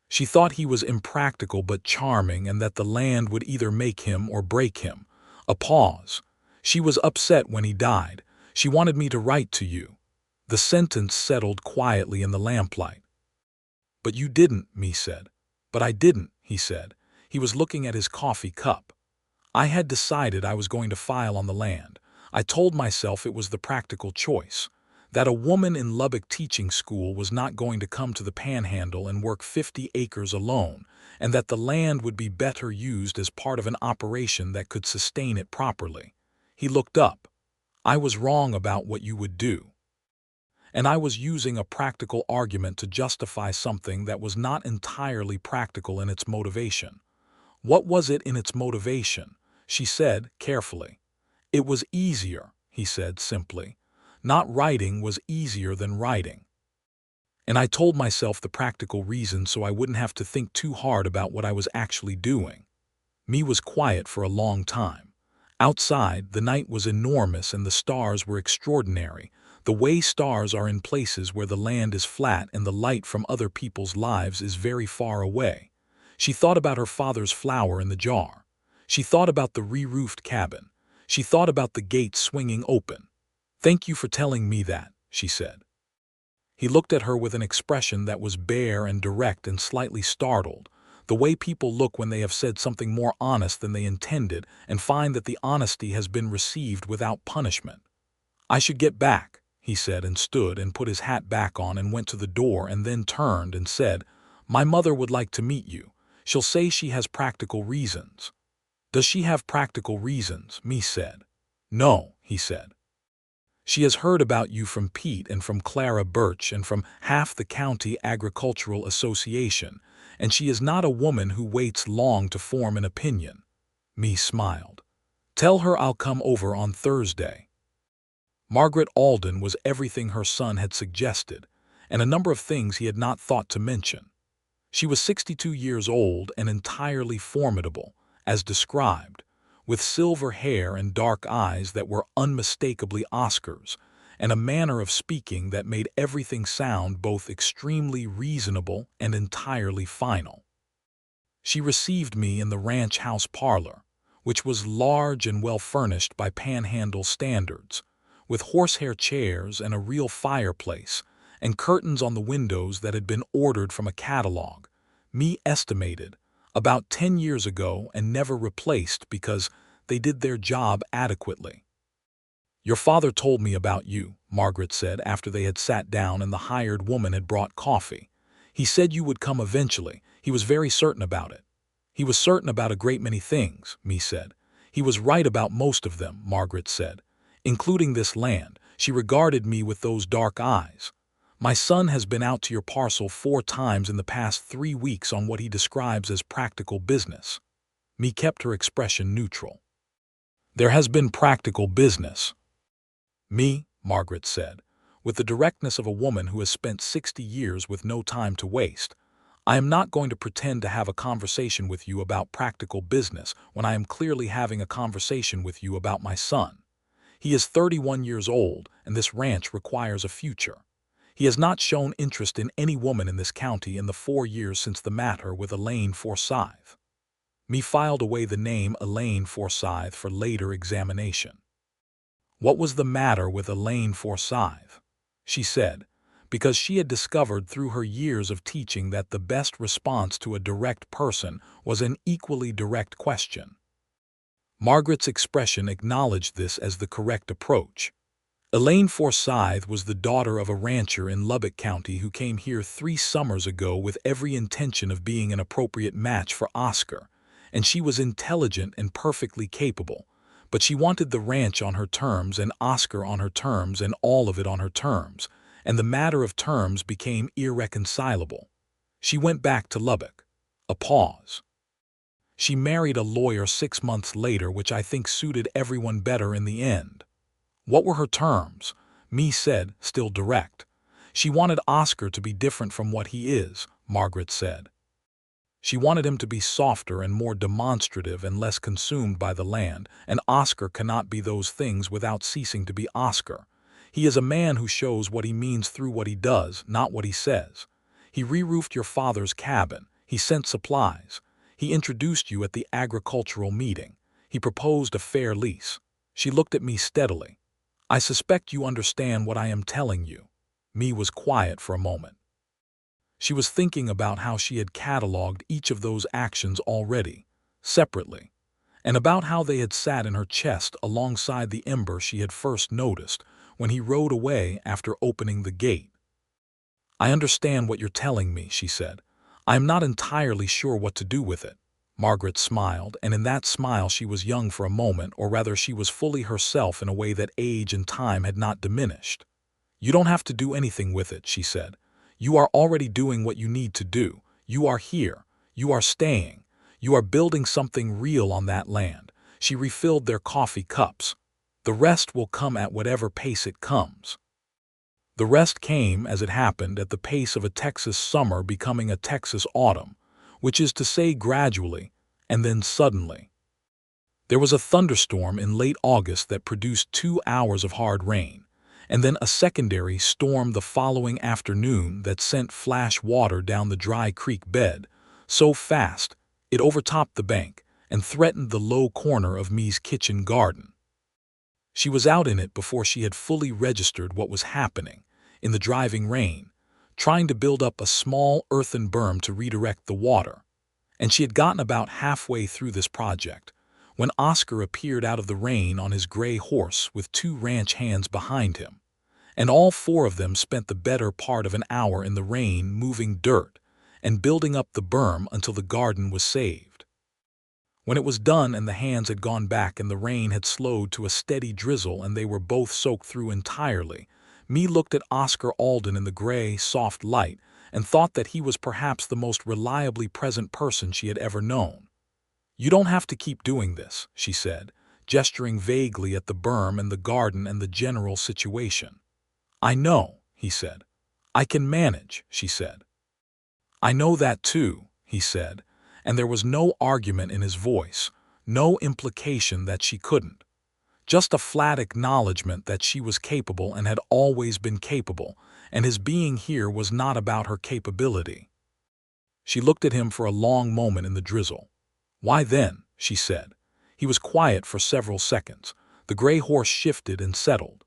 She thought he was impractical but charming and that the land would either make him or break him. A pause. She was upset when he died. She wanted me to write to you. The sentence settled quietly in the lamplight. But you didn't, me said. But I didn't, he said. He was looking at his coffee cup. I had decided I was going to file on the land. I told myself it was the practical choice, that a woman in Lubbock teaching school was not going to come to the panhandle and work 50 acres alone, and that the land would be better used as part of an operation that could sustain it properly. He looked up. I was wrong about what you would do. And I was using a practical argument to justify something that was not entirely practical in its motivation. What was it in its motivation? She said carefully. It was easier, he said simply. Not writing was easier than writing. And I told myself the practical reason so I wouldn't have to think too hard about what I was actually doing. Me was quiet for a long time. Outside, the night was enormous and the stars were extraordinary, the way stars are in places where the land is flat and the light from other people's lives is very far away. She thought about her father's flower in the jar. She thought about the re-roofed cabin. She thought about the gate swinging open. Thank you for telling me that, she said. He looked at her with an expression that was bare and direct and slightly startled, the way people look when they have said something more honest than they intended and find that the honesty has been received without punishment. "I should get back," he said, and stood and put his hat back on and went to the door and then turned and said, "My mother would like to meet you. She'll say she has practical reasons." "Does she have practical reasons?" Mae said. "No," he said. "She has heard about you from Pete and from Clara Birch and from half the County Agricultural Association, and she is not a woman who waits long to form an opinion." Mae smiled. "Tell her I'll come over on Thursday." Margaret Alden was everything her son had suggested, and a number of things he had not thought to mention. She was 62 years old and entirely formidable, as described, with silver hair and dark eyes that were unmistakably Oscar's, and a manner of speaking that made everything sound both extremely reasonable and entirely final. She received me in the ranch house parlor, which was large and well furnished by panhandle standards, with horsehair chairs and a real fireplace, and curtains on the windows that had been ordered from a catalog, Mae estimated, about 10 years ago and never replaced because they did their job adequately. "Your father told me about you," Margaret said after they had sat down and the hired woman had brought coffee. "He said you would come eventually. He was very certain about it." "He was certain about a great many things," Mae said. "He was right about most of them," Margaret said, "including this land." She regarded me with those dark eyes. "My son has been out to your parcel 4 times in the past 3 weeks on what he describes as practical business." Mae kept her expression neutral. "There has been practical business." "Me," Margaret said, with the directness of a woman who has spent 60 years with no time to waste, "I am not going to pretend to have a conversation with you about practical business when I am clearly having a conversation with you about my son. He is 31 years old, and this ranch requires a future. He has not shown interest in any woman in this county in the 4 years since the matter with Elaine Forsythe." Mae filed away the name Elaine Forsythe for later examination. "What was the matter with Elaine Forsythe?" she said, because she had discovered through her years of teaching that the best response to a direct person was an equally direct question. Margaret's expression acknowledged this as the correct approach. "Elaine Forsythe was the daughter of a rancher in Lubbock County who came here 3 summers ago with every intention of being an appropriate match for Oscar, and she was intelligent and perfectly capable, but she wanted the ranch on her terms and Oscar on her terms and all of it on her terms, and the matter of terms became irreconcilable. She went back to Lubbock." A pause. "She married a lawyer 6 months later, which I think suited everyone better in the end." "What were her terms?" Mae said, still direct. "She wanted Oscar to be different from what he is," Margaret said. "She wanted him to be softer and more demonstrative and less consumed by the land, and Oscar cannot be those things without ceasing to be Oscar. He is a man who shows what he means through what he does, not what he says. He re-roofed your father's cabin. He sent supplies. He introduced you at the agricultural meeting. He proposed a fair lease." She looked at me steadily. "I suspect you understand what I am telling you." Mae was quiet for a moment. She was thinking about how she had catalogued each of those actions already, separately, and about how they had sat in her chest alongside the ember she had first noticed when he rode away after opening the gate. "I understand what you're telling me," she said. "I am not entirely sure what to do with it." Margaret smiled, and in that smile she was young for a moment, or rather she was fully herself in a way that age and time had not diminished. "You don't have to do anything with it," she said. "You are already doing what you need to do. You are here. You are staying. You are building something real on that land." She refilled their coffee cups. "The rest will come at whatever pace it comes." The rest came, as it happened, at the pace of a Texas summer becoming a Texas autumn, which is to say gradually, and then suddenly. There was a thunderstorm in late August that produced 2 hours of hard rain, and then a secondary storm the following afternoon that sent flash water down the dry creek bed, so fast it overtopped the bank and threatened the low corner of Mae's kitchen garden. She was out in it before she had fully registered what was happening. in the driving rain, trying to build up a small earthen berm to redirect the water. And she had gotten about halfway through this project when Oscar appeared out of the rain on his gray horse with 2 ranch hands behind him, and all 4 of them spent the better part of an hour in the rain moving dirt and building up the berm until the garden was saved. When it was done and the hands had gone back and the rain had slowed to a steady drizzle and they were both soaked through entirely, Mae looked at Oscar Alden in the gray, soft light and thought that he was perhaps the most reliably present person she had ever known. "You don't have to keep doing this," she said, gesturing vaguely at the berm and the garden and the general situation. "I know," he said. "I can manage," she said. "I know that too," he said, and there was no argument in his voice, no implication that she couldn't. Just a flat acknowledgement that she was capable and had always been capable, and his being here was not about her capability. She looked at him for a long moment in the drizzle. "Why then?" she said. He was quiet for several seconds. The gray horse shifted and settled.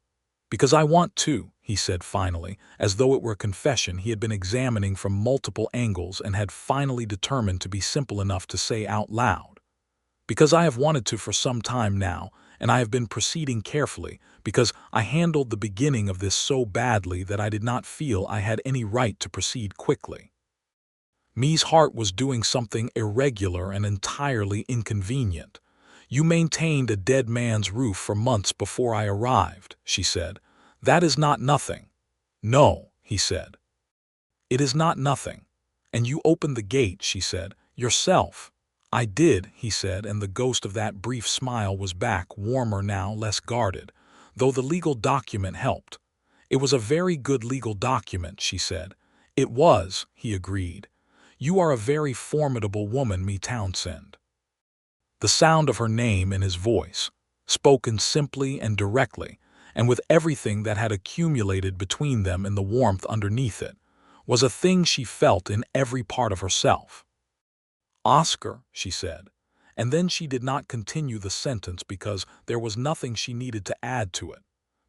"Because I want to," he said finally, as though it were a confession he had been examining from multiple angles and had finally determined to be simple enough to say out loud. "Because I have wanted to for some time now, and I have been proceeding carefully, because I handled the beginning of this so badly that I did not feel I had any right to proceed quickly." Mae's heart was doing something irregular and entirely inconvenient. "You maintained a dead man's roof for months before I arrived," she said. "That is not nothing." "No," he said. "It is not nothing. And you opened the gate," she said, "yourself." "I did," he said, and the ghost of that brief smile was back, warmer now, less guarded, though the legal document helped. "It was a very good legal document," she said. "It was," he agreed. "You are a very formidable woman, Mae Townsend." The sound of her name in his voice, spoken simply and directly, and with everything that had accumulated between them in the warmth underneath it, was a thing she felt in every part of herself. "Oscar," she said, and then she did not continue the sentence because there was nothing she needed to add to it,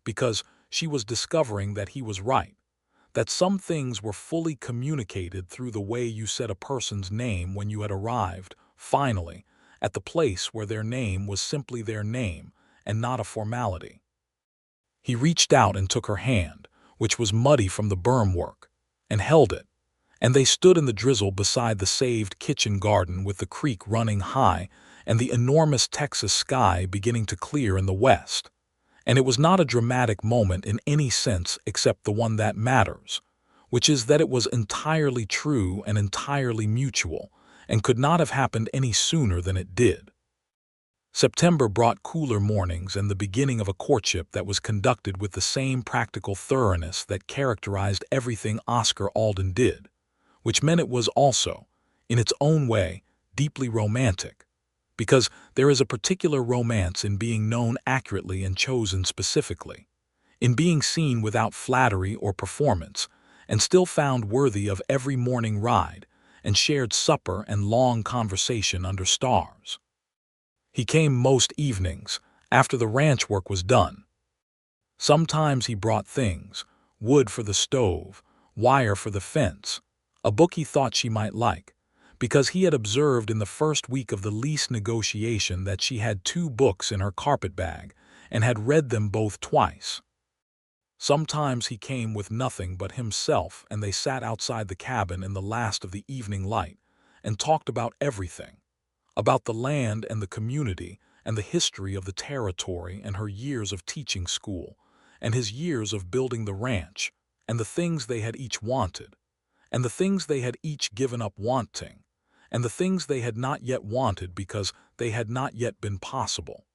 because she was discovering that he was right, that some things were fully communicated through the way you said a person's name when you had arrived, finally, at the place where their name was simply their name and not a formality. He reached out and took her hand, which was muddy from the berm work, and held it, and they stood in the drizzle beside the saved kitchen garden with the creek running high and the enormous Texas sky beginning to clear in the west. And it was not a dramatic moment in any sense except the one that matters, which is that it was entirely true and entirely mutual, and could not have happened any sooner than it did. September brought cooler mornings and the beginning of a courtship that was conducted with the same practical thoroughness that characterized everything Oscar Alden did, which meant it was also, in its own way, deeply romantic, because there is a particular romance in being known accurately and chosen specifically, in being seen without flattery or performance, and still found worthy of every morning ride and shared supper and long conversation under stars. He came most evenings, after the ranch work was done. Sometimes he brought things, wood for the stove, wire for the fence, a book he thought she might like, because he had observed in the first week of the lease negotiation that she had 2 books in her carpetbag and had read them both twice. Sometimes he came with nothing but himself, and they sat outside the cabin in the last of the evening light and talked about everything, about the land and the community and the history of the territory and her years of teaching school and his years of building the ranch and the things they had each wanted and the things they had each given up wanting and the things they had not yet wanted because they had not yet been possible.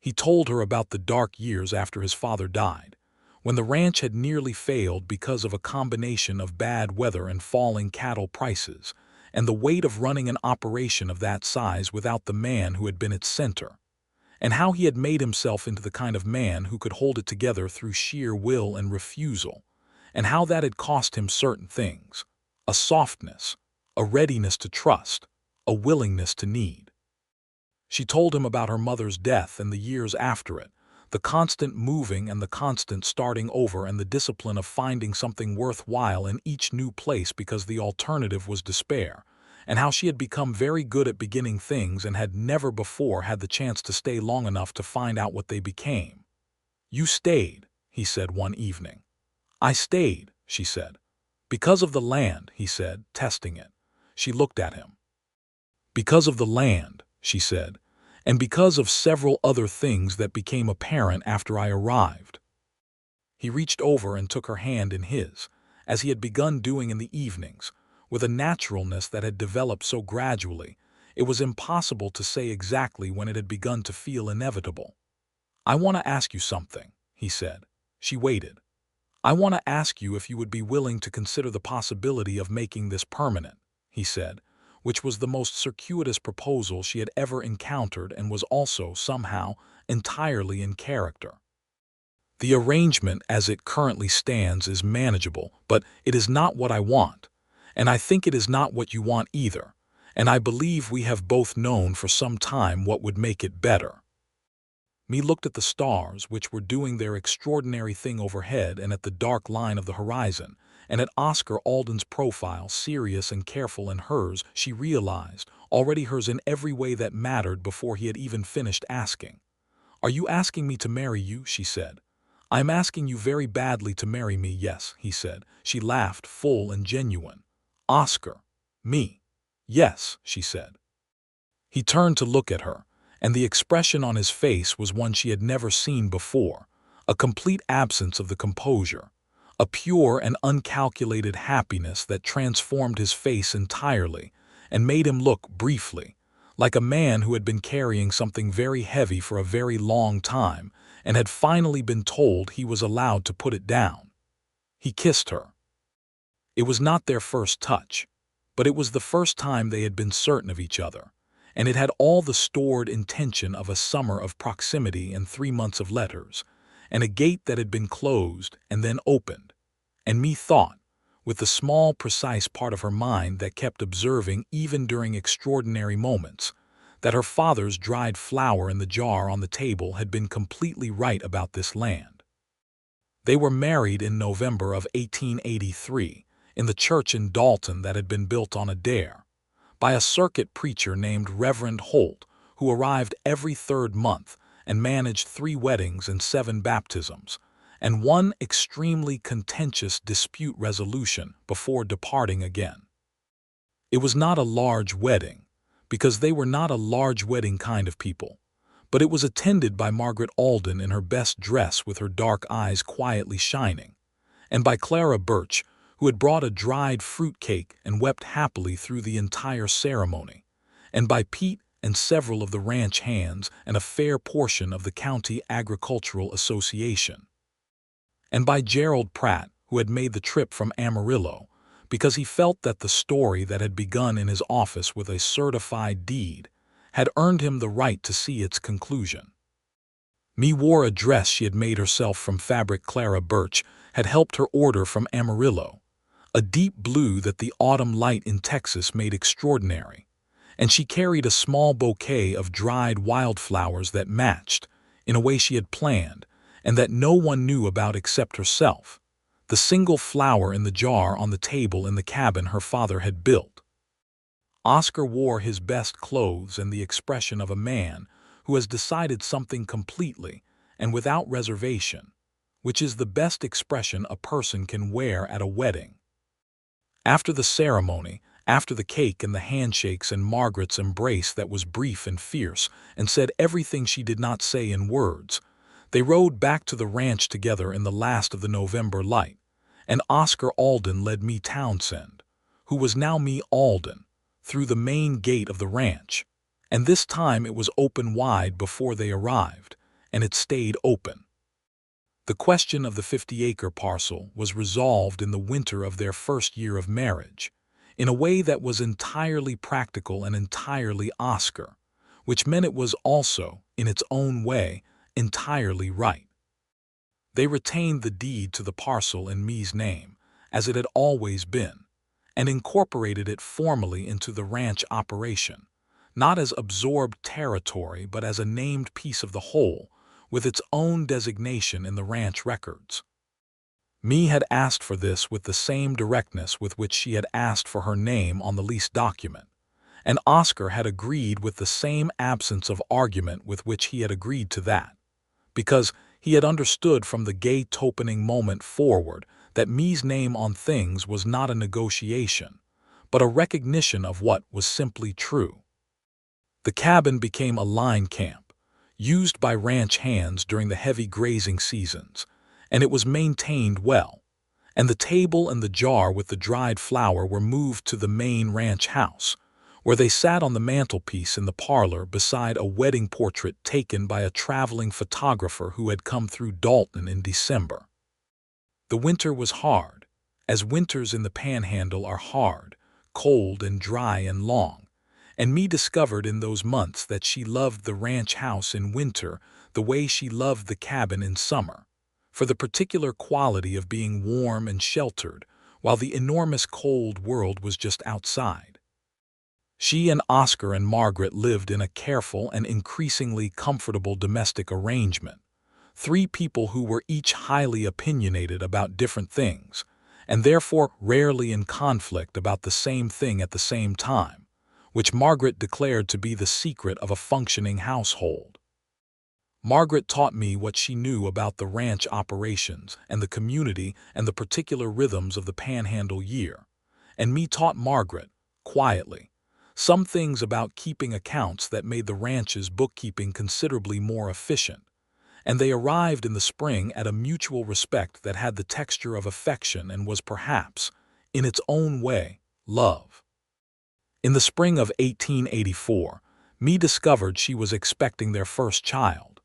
He told her about the dark years after his father died, when the ranch had nearly failed because of a combination of bad weather and falling cattle prices, and the weight of running an operation of that size without the man who had been its center, and how he had made himself into the kind of man who could hold it together through sheer will and refusal, and how that had cost him certain things, a softness, a readiness to trust, a willingness to need. She told him about her mother's death and the years after it, The constant moving and the constant starting over and the discipline of finding something worthwhile in each new place because the alternative was despair, and how she had become very good at beginning things and had never before had the chance to stay long enough to find out what they became. "You stayed," he said one evening. "I stayed," she said. "Because of the land," he said, testing it. She looked at him. "Because of the land," she said, "and because of several other things that became apparent after I arrived." He reached over and took her hand in his, as he had begun doing in the evenings, with a naturalness that had developed so gradually, it was impossible to say exactly when it had begun to feel inevitable. "I want to ask you something," he said. She waited. "I want to ask you if you would be willing to consider the possibility of making this permanent," he said, which was the most circuitous proposal she had ever encountered and was also, somehow, entirely in character. "The arrangement as it currently stands is manageable, but it is not what I want, and I think it is not what you want either, and I believe we have both known for some time what would make it better." Me looked at the stars, which were doing their extraordinary thing overhead, and at the dark line of the horizon, and at Oscar Alden's profile, serious and careful, and hers, she realized, already hers in every way that mattered before he had even finished asking. "Are you asking me to marry you?" she said. "I am asking you very badly to marry me, yes," he said. She laughed, full and genuine. "Oscar, me." "Yes," she said. He turned to look at her, and the expression on his face was one she had never seen before, a complete absence of the composure, a pure and uncalculated happiness that transformed his face entirely and made him look, briefly, like a man who had been carrying something very heavy for a very long time and had finally been told he was allowed to put it down. He kissed her. It was not their first touch, but it was the first time they had been certain of each other, and it had all the stored intention of a summer of proximity and 3 months of letters, and a gate that had been closed and then opened, and me thought, with the small, precise part of her mind that kept observing even during extraordinary moments, that her father's dried flower in the jar on the table had been completely right about this land. They were married in November of 1883, in the church in Dalton that had been built on a dare, by a circuit preacher named Reverend Holt, who arrived every 3rd month and managed 3 weddings and 7 baptisms, and 1 extremely contentious dispute resolution before departing again. It was not a large wedding, because they were not a large wedding kind of people, but it was attended by Margaret Alden in her best dress with her dark eyes quietly shining, and by Clara Birch, who had brought a dried fruit cake and wept happily through the entire ceremony, and by Pete and several of the ranch hands and a fair portion of the County Agricultural Association, and by Gerald Pratt, who had made the trip from Amarillo, because he felt that the story that had begun in his office with a certified deed had earned him the right to see its conclusion. Me wore a dress she had made herself from fabric Clara Birch had helped her order from Amarillo, a deep blue that the autumn light in Texas made extraordinary, and she carried a small bouquet of dried wildflowers that matched, in a way she had planned, and that no one knew about except herself, the single flower in the jar on the table in the cabin her father had built. Oscar wore his best clothes and the expression of a man who has decided something completely and without reservation, which is the best expression a person can wear at a wedding. After the ceremony, after the cake and the handshakes and Margaret's embrace that was brief and fierce and said everything she did not say in words, they rode back to the ranch together in the last of the November light, and Oscar Alden led Mae Townsend, who was now Mae Alden, through the main gate of the ranch, and this time it was open wide before they arrived, and it stayed open. The question of the 50-acre parcel was resolved in the winter of their first year of marriage, in a way that was entirely practical and entirely Oscar, which meant it was also, in its own way, entirely right. They retained the deed to the parcel in Me's name, as it had always been, and incorporated it formally into the ranch operation, not as absorbed territory but as a named piece of the whole, with its own designation in the ranch records. Mae had asked for this with the same directness with which she had asked for her name on the lease document, and Oscar had agreed with the same absence of argument with which he had agreed to that, because he had understood from the gate opening moment forward that Mae's name on things was not a negotiation, but a recognition of what was simply true. The cabin became a line camp, used by ranch hands during the heavy grazing seasons, and it was maintained well, and the table and the jar with the dried flour were moved to the main ranch house, where they sat on the mantelpiece in the parlor beside a wedding portrait taken by a traveling photographer who had come through Dalton in December. The winter was hard, as winters in the panhandle are hard, cold and dry and long, and Mae discovered in those months that she loved the ranch house in winter the way she loved the cabin in summer, for the particular quality of being warm and sheltered while the enormous cold world was just outside. She and Oscar and Margaret lived in a careful and increasingly comfortable domestic arrangement, three people who were each highly opinionated about different things, and therefore rarely in conflict about the same thing at the same time, which Margaret declared to be the secret of a functioning household. Margaret taught me what she knew about the ranch operations and the community and the particular rhythms of the panhandle year, and Mae taught Margaret, quietly, some things about keeping accounts that made the ranch's bookkeeping considerably more efficient, and they arrived in the spring at a mutual respect that had the texture of affection and was perhaps, in its own way, love. In the spring of 1884, Mae discovered she was expecting their first child.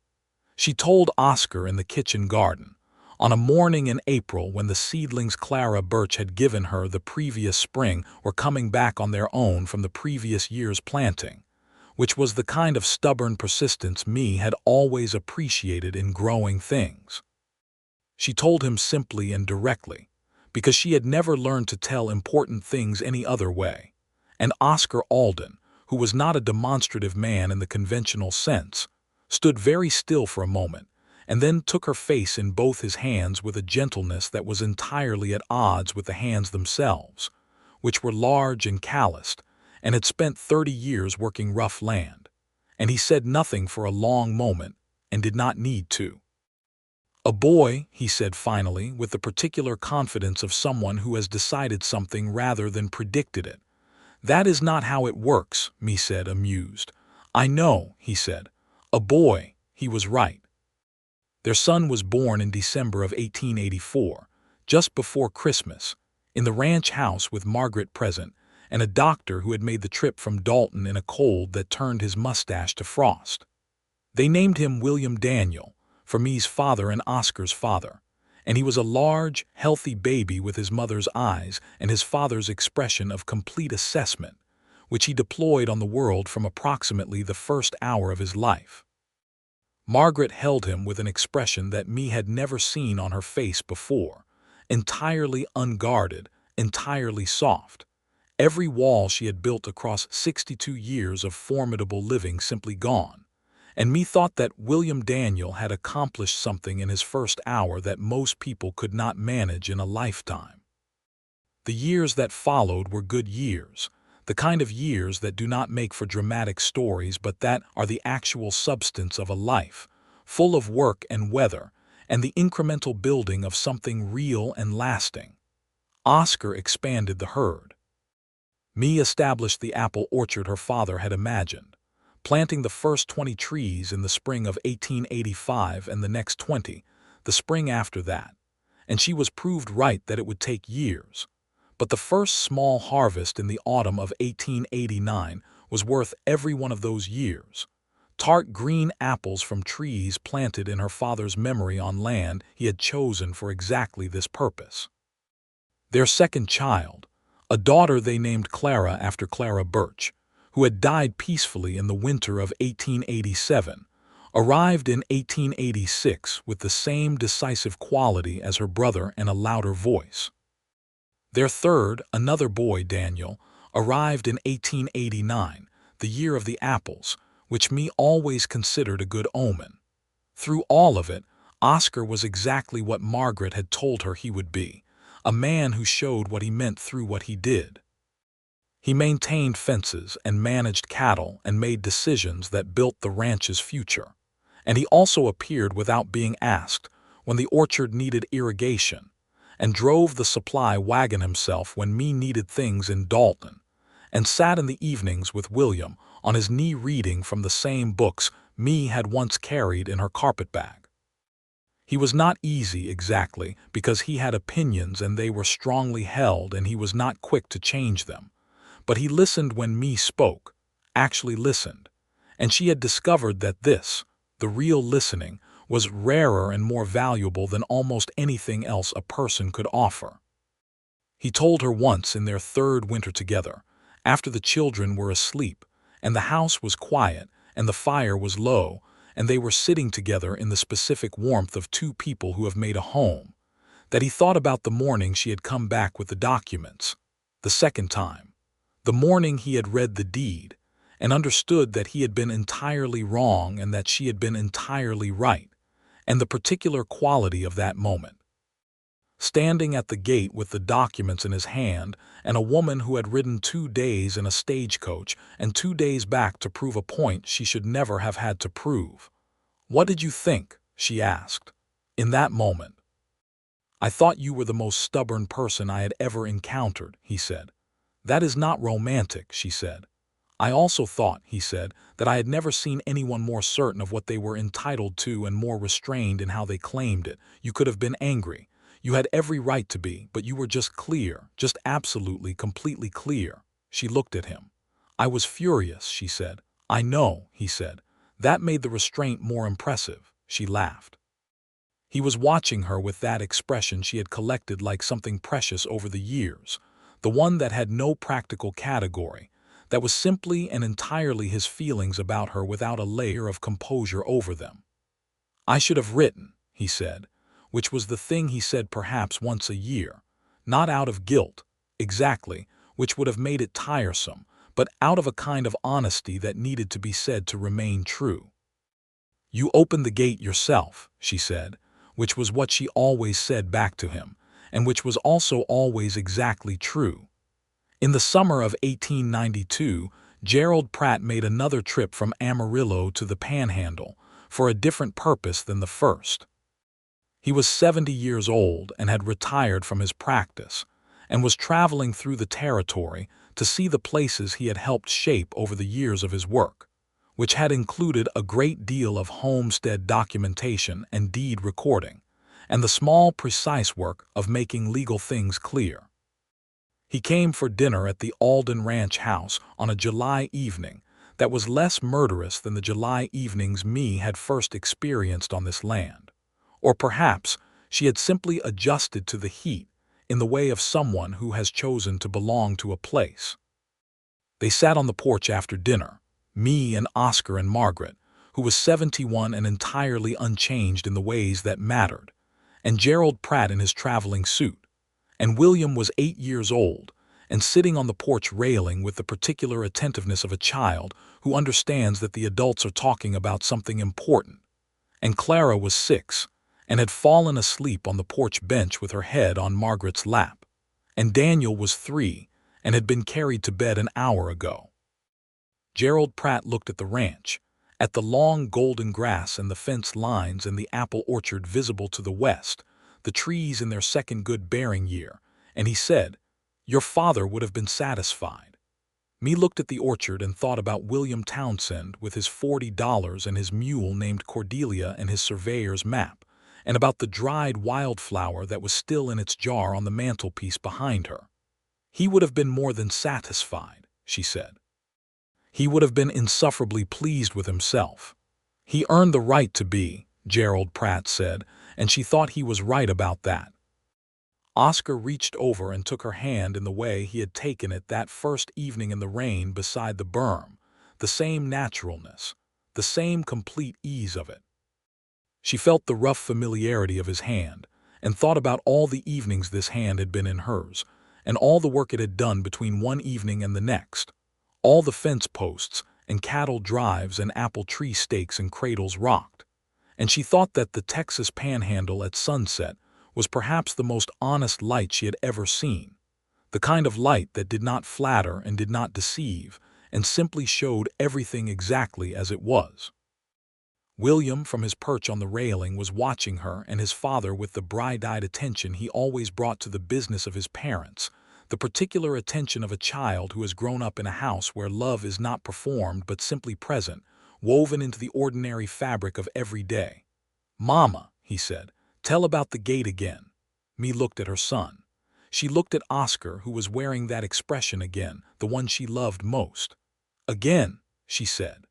She told Oscar in the kitchen garden, on a morning in April when the seedlings Clara Birch had given her the previous spring were coming back on their own from the previous year's planting, which was the kind of stubborn persistence Mae had always appreciated in growing things. She told him simply and directly, because she had never learned to tell important things any other way, and Oscar Alden, who was not a demonstrative man in the conventional sense, stood very still for a moment, and then took her face in both his hands with a gentleness that was entirely at odds with the hands themselves, which were large and calloused, and had spent 30 years working rough land, and he said nothing for a long moment, and did not need to. "A boy," he said finally, with the particular confidence of someone who has decided something rather than predicted it. "That is not how it works," Mae said, amused. "I know," he said. "A boy," he was right. Their son was born in December of 1884, just before Christmas, in the ranch house with Margaret present, and a doctor who had made the trip from Dalton in a cold that turned his mustache to frost. They named him William Daniel, for Mae's father and Oscar's father, and he was a large, healthy baby with his mother's eyes and his father's expression of complete assessment, which he deployed on the world from approximately the first hour of his life. Margaret held him with an expression that Mae had never seen on her face before, entirely unguarded, entirely soft, every wall she had built across 62 years of formidable living simply gone, and Mae thought that William Daniel had accomplished something in his first hour that most people could not manage in a lifetime. The years that followed were good years, the kind of years that do not make for dramatic stories but that are the actual substance of a life, full of work and weather, and the incremental building of something real and lasting. Oscar expanded the herd. Mae established the apple orchard her father had imagined, planting the first 20 trees in the spring of 1885 and the next 20, the spring after that, and she was proved right that it would take years. But the first small harvest in the autumn of 1889 was worth every one of those years. Tart green apples from trees planted in her father's memory on land he had chosen for exactly this purpose. Their second child, a daughter they named Clara after Clara Birch, who had died peacefully in the winter of 1887, arrived in 1886 with the same decisive quality as her brother and a louder voice. Their third, another boy, Daniel, arrived in 1889, the year of the apples, which Mae always considered a good omen. Through all of it, Oscar was exactly what Margaret had told her he would be, a man who showed what he meant through what he did. He maintained fences and managed cattle and made decisions that built the ranch's future. And he also appeared without being asked when the orchard needed irrigation, and drove the supply wagon himself when me needed things in Dalton, and sat in the evenings with William on his knee reading from the same books me had once carried in her carpetbag. He was not easy exactly because he had opinions and they were strongly held and he was not quick to change them. But he listened when me spoke, actually listened, and she had discovered that this, the real listening, was rarer and more valuable than almost anything else a person could offer. He told her once in their third winter together, after the children were asleep, and the house was quiet, and the fire was low, and they were sitting together in the specific warmth of two people who have made a home, that he thought about the morning she had come back with the documents, the second time, the morning he had read the deed, and understood that he had been entirely wrong and that she had been entirely right, and the particular quality of that moment. Standing at the gate with the documents in his hand, and a woman who had ridden 2 days in a stagecoach and 2 days back to prove a point she should never have had to prove. "What did you think?" she asked, in that moment. "I thought you were the most stubborn person I had ever encountered," he said. "That is not romantic," she said. "I also thought," he said, "that I had never seen anyone more certain of what they were entitled to and more restrained in how they claimed it. You could have been angry. You had every right to be, but you were just clear, just absolutely, completely clear." She looked at him. "I was furious," she said. "I know," he said. "That made the restraint more impressive." She laughed. He was watching her with that expression she had collected like something precious over the years, the one that had no practical category, that was simply and entirely his feelings about her without a layer of composure over them. "I should have written," he said, which was the thing he said perhaps once a year, not out of guilt, exactly, which would have made it tiresome, but out of a kind of honesty that needed to be said to remain true. "You opened the gate yourself," she said, which was what she always said back to him, and which was also always exactly true. In the summer of 1892, Gerald Pratt made another trip from Amarillo to the Panhandle, for a different purpose than the first. He was 70 years old and had retired from his practice, and was traveling through the territory to see the places he had helped shape over the years of his work, which had included a great deal of homestead documentation and deed recording, and the small, precise work of making legal things clear. He came for dinner at the Alden Ranch house on a July evening that was less murderous than the July evenings me had first experienced on this land. Or perhaps she had simply adjusted to the heat in the way of someone who has chosen to belong to a place. They sat on the porch after dinner, me and Oscar and Margaret, who was 71 and entirely unchanged in the ways that mattered, and Gerald Pratt in his traveling suit, and William was 8 years old, and sitting on the porch railing with the particular attentiveness of a child who understands that the adults are talking about something important, and Clara was 6, and had fallen asleep on the porch bench with her head on Margaret's lap, and Daniel was 3, and had been carried to bed an hour ago. Gerald Pratt looked at the ranch, at the long golden grass and the fence lines and the apple orchard visible to the west, the trees in their second good bearing year, and he said, "Your father would have been satisfied." Me looked at the orchard and thought about William Townsend with his $40 and his mule named Cordelia and his surveyor's map, and about the dried wildflower that was still in its jar on the mantelpiece behind her. "He would have been more than satisfied," she said. "He would have been insufferably pleased with himself. He earned the right to be," Gerald Pratt said, and she thought he was right about that. Oscar reached over and took her hand in the way he had taken it that first evening in the rain beside the berm, the same naturalness, the same complete ease of it. She felt the rough familiarity of his hand, and thought about all the evenings this hand had been in hers, and all the work it had done between one evening and the next, all the fence posts and cattle drives and apple tree stakes and cradles rocked, and she thought that the Texas Panhandle at sunset was perhaps the most honest light she had ever seen, the kind of light that did not flatter and did not deceive, and simply showed everything exactly as it was. William, from his perch on the railing, was watching her and his father with the bright-eyed attention he always brought to the business of his parents, the particular attention of a child who has grown up in a house where love is not performed but simply present, woven into the ordinary fabric of every day. "Mama," he said, "tell about the gate again." Mae looked at her son. She looked at Oscar, who was wearing that expression again, the one she loved most. "Again," she said.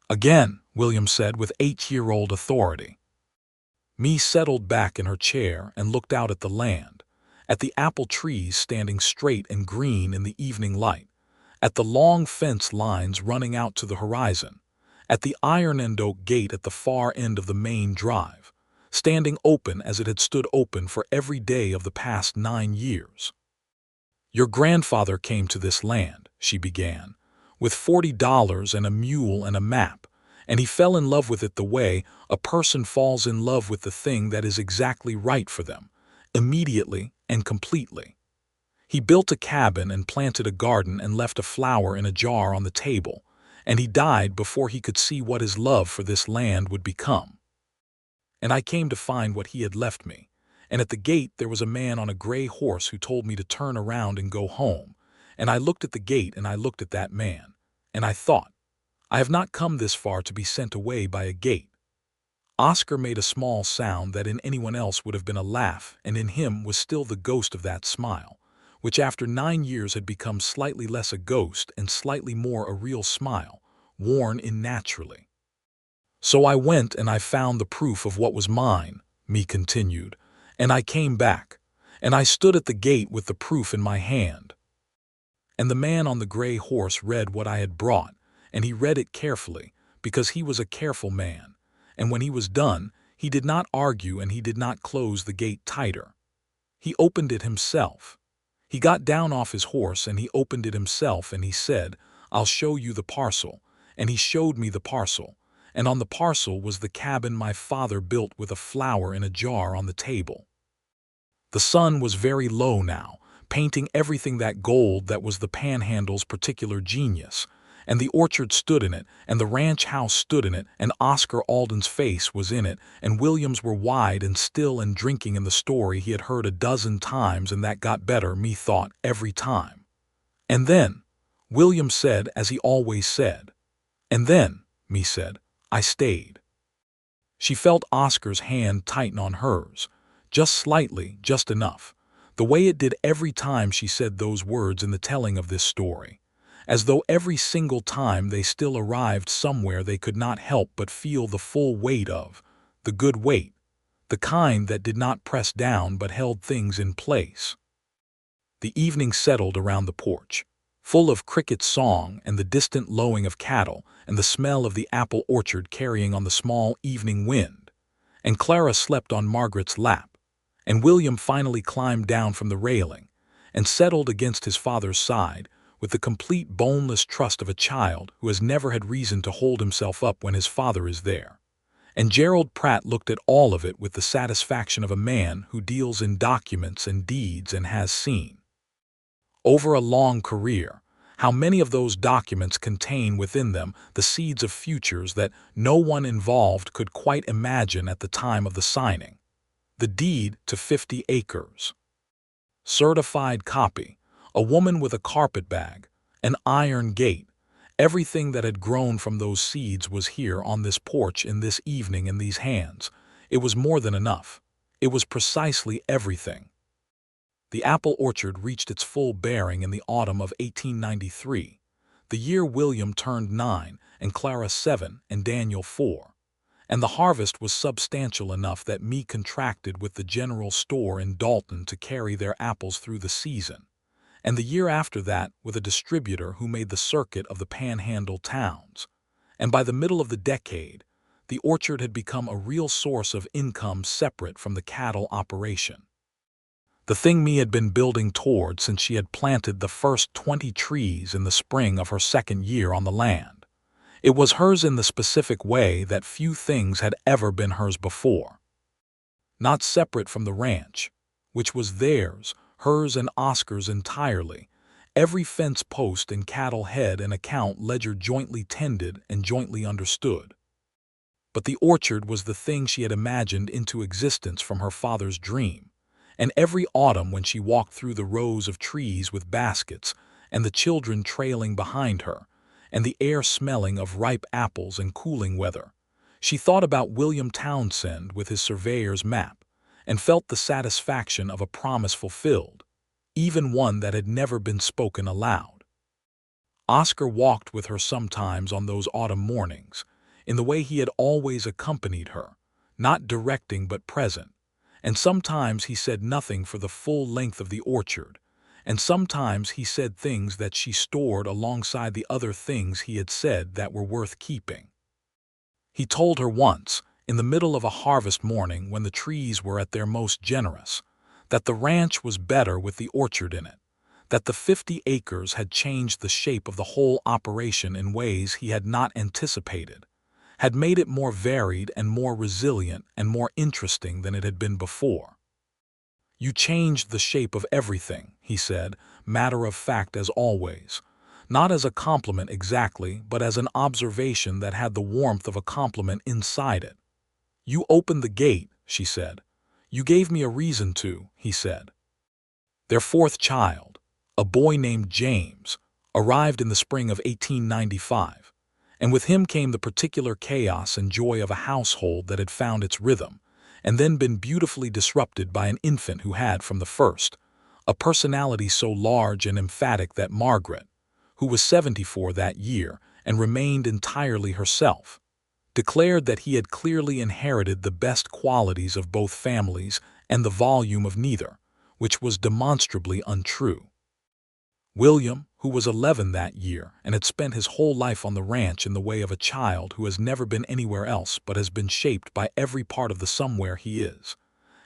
"Again," William said with 8-year-old authority. Mae settled back in her chair and looked out at the land, at the apple trees standing straight and green in the evening light, at the long fence lines running out to the horizon, at the iron and oak gate at the far end of the main drive, standing open as it had stood open for every day of the past 9 years. "Your grandfather came to this land," she began, "with $40 and a mule and a map, and he fell in love with it the way a person falls in love with the thing that is exactly right for them, immediately and completely. He built a cabin and planted a garden and left a flower in a jar on the table, and he died before he could see what his love for this land would become. And I came to find what he had left me, and at the gate there was a man on a gray horse who told me to turn around and go home, and I looked at the gate and I looked at that man, and I thought, I have not come this far to be sent away by a gate." Oscar made a small sound that in anyone else would have been a laugh, and in him was still the ghost of that smile, which after 9 years had become slightly less a ghost and slightly more a real smile, worn in naturally. "So I went and I found the proof of what was mine," Mae continued, "and I came back, and I stood at the gate with the proof in my hand. And the man on the gray horse read what I had brought, and he read it carefully, because he was a careful man, and when he was done, he did not argue and he did not close the gate tighter. He opened it himself. He got down off his horse and he opened it himself, and he said, 'I'll show you the parcel,' and he showed me the parcel, and on the parcel was the cabin my father built with a flower in a jar on the table." The sun was very low now, painting everything that gold that was the Panhandle's particular genius, and the orchard stood in it, and the ranch house stood in it, and Oscar Alden's face was in it, and William's were wide and still and drinking in the story he had heard a dozen times, and that got better, Mae thought, every time. "And then," William said as he always said. "And then," Mae said, "I stayed." She felt Oscar's hand tighten on hers, just slightly, just enough, the way it did every time she said those words in the telling of this story, as though every single time they still arrived somewhere they could not help but feel the full weight of, the good weight, the kind that did not press down but held things in place. The evening settled around the porch, full of cricket song and the distant lowing of cattle and the smell of the apple orchard carrying on the small evening wind, and Clara slept on Margaret's lap, and William finally climbed down from the railing and settled against his father's side, with the complete boneless trust of a child who has never had reason to hold himself up when his father is there. And Gerald Pratt looked at all of it with the satisfaction of a man who deals in documents and deeds and has seen, over a long career, how many of those documents contain within them the seeds of futures that no one involved could quite imagine at the time of the signing. The deed to 50 acres. Certified copy. A woman with a carpetbag, an iron gate, everything that had grown from those seeds was here on this porch in this evening in these hands. It was more than enough. It was precisely everything. The apple orchard reached its full bearing in the autumn of 1893, the year William turned 9 and Clara 7 and Daniel 4, and the harvest was substantial enough that Mae contracted with the general store in Dalton to carry their apples through the season, and the year after that with a distributor who made the circuit of the Panhandle towns, and by the middle of the decade, the orchard had become a real source of income separate from the cattle operation. The thing Mae had been building toward since she had planted the first 20 trees in the spring of her second year on the land. It was hers in the specific way that few things had ever been hers before. Not separate from the ranch, which was theirs, hers and Oscar's entirely, every fence post and cattle head and account ledger jointly tended and jointly understood. But the orchard was the thing she had imagined into existence from her father's dream, and every autumn when she walked through the rows of trees with baskets, and the children trailing behind her, and the air smelling of ripe apples and cooling weather, she thought about William Townsend with his surveyor's map, and felt the satisfaction of a promise fulfilled, even one that had never been spoken aloud. Oscar walked with her sometimes on those autumn mornings, in the way he had always accompanied her, not directing but present, and sometimes he said nothing for the full length of the orchard, and sometimes he said things that she stored alongside the other things he had said that were worth keeping. He told her once, in the middle of a harvest morning when the trees were at their most generous, that the ranch was better with the orchard in it, that the 50 acres had changed the shape of the whole operation in ways he had not anticipated, had made it more varied and more resilient and more interesting than it had been before. "You changed the shape of everything," he said, matter of fact as always, not as a compliment exactly, but as an observation that had the warmth of a compliment inside it. "You opened the gate," she said. "You gave me a reason to," he said. Their fourth child, a boy named James, arrived in the spring of 1895, and with him came the particular chaos and joy of a household that had found its rhythm, and then been beautifully disrupted by an infant who had, from the first, a personality so large and emphatic that Margaret, who was 74 that year and remained entirely herself, declared that he had clearly inherited the best qualities of both families and the volume of neither, which was demonstrably untrue. William, who was 11 that year and had spent his whole life on the ranch in the way of a child who has never been anywhere else but has been shaped by every part of the somewhere he is,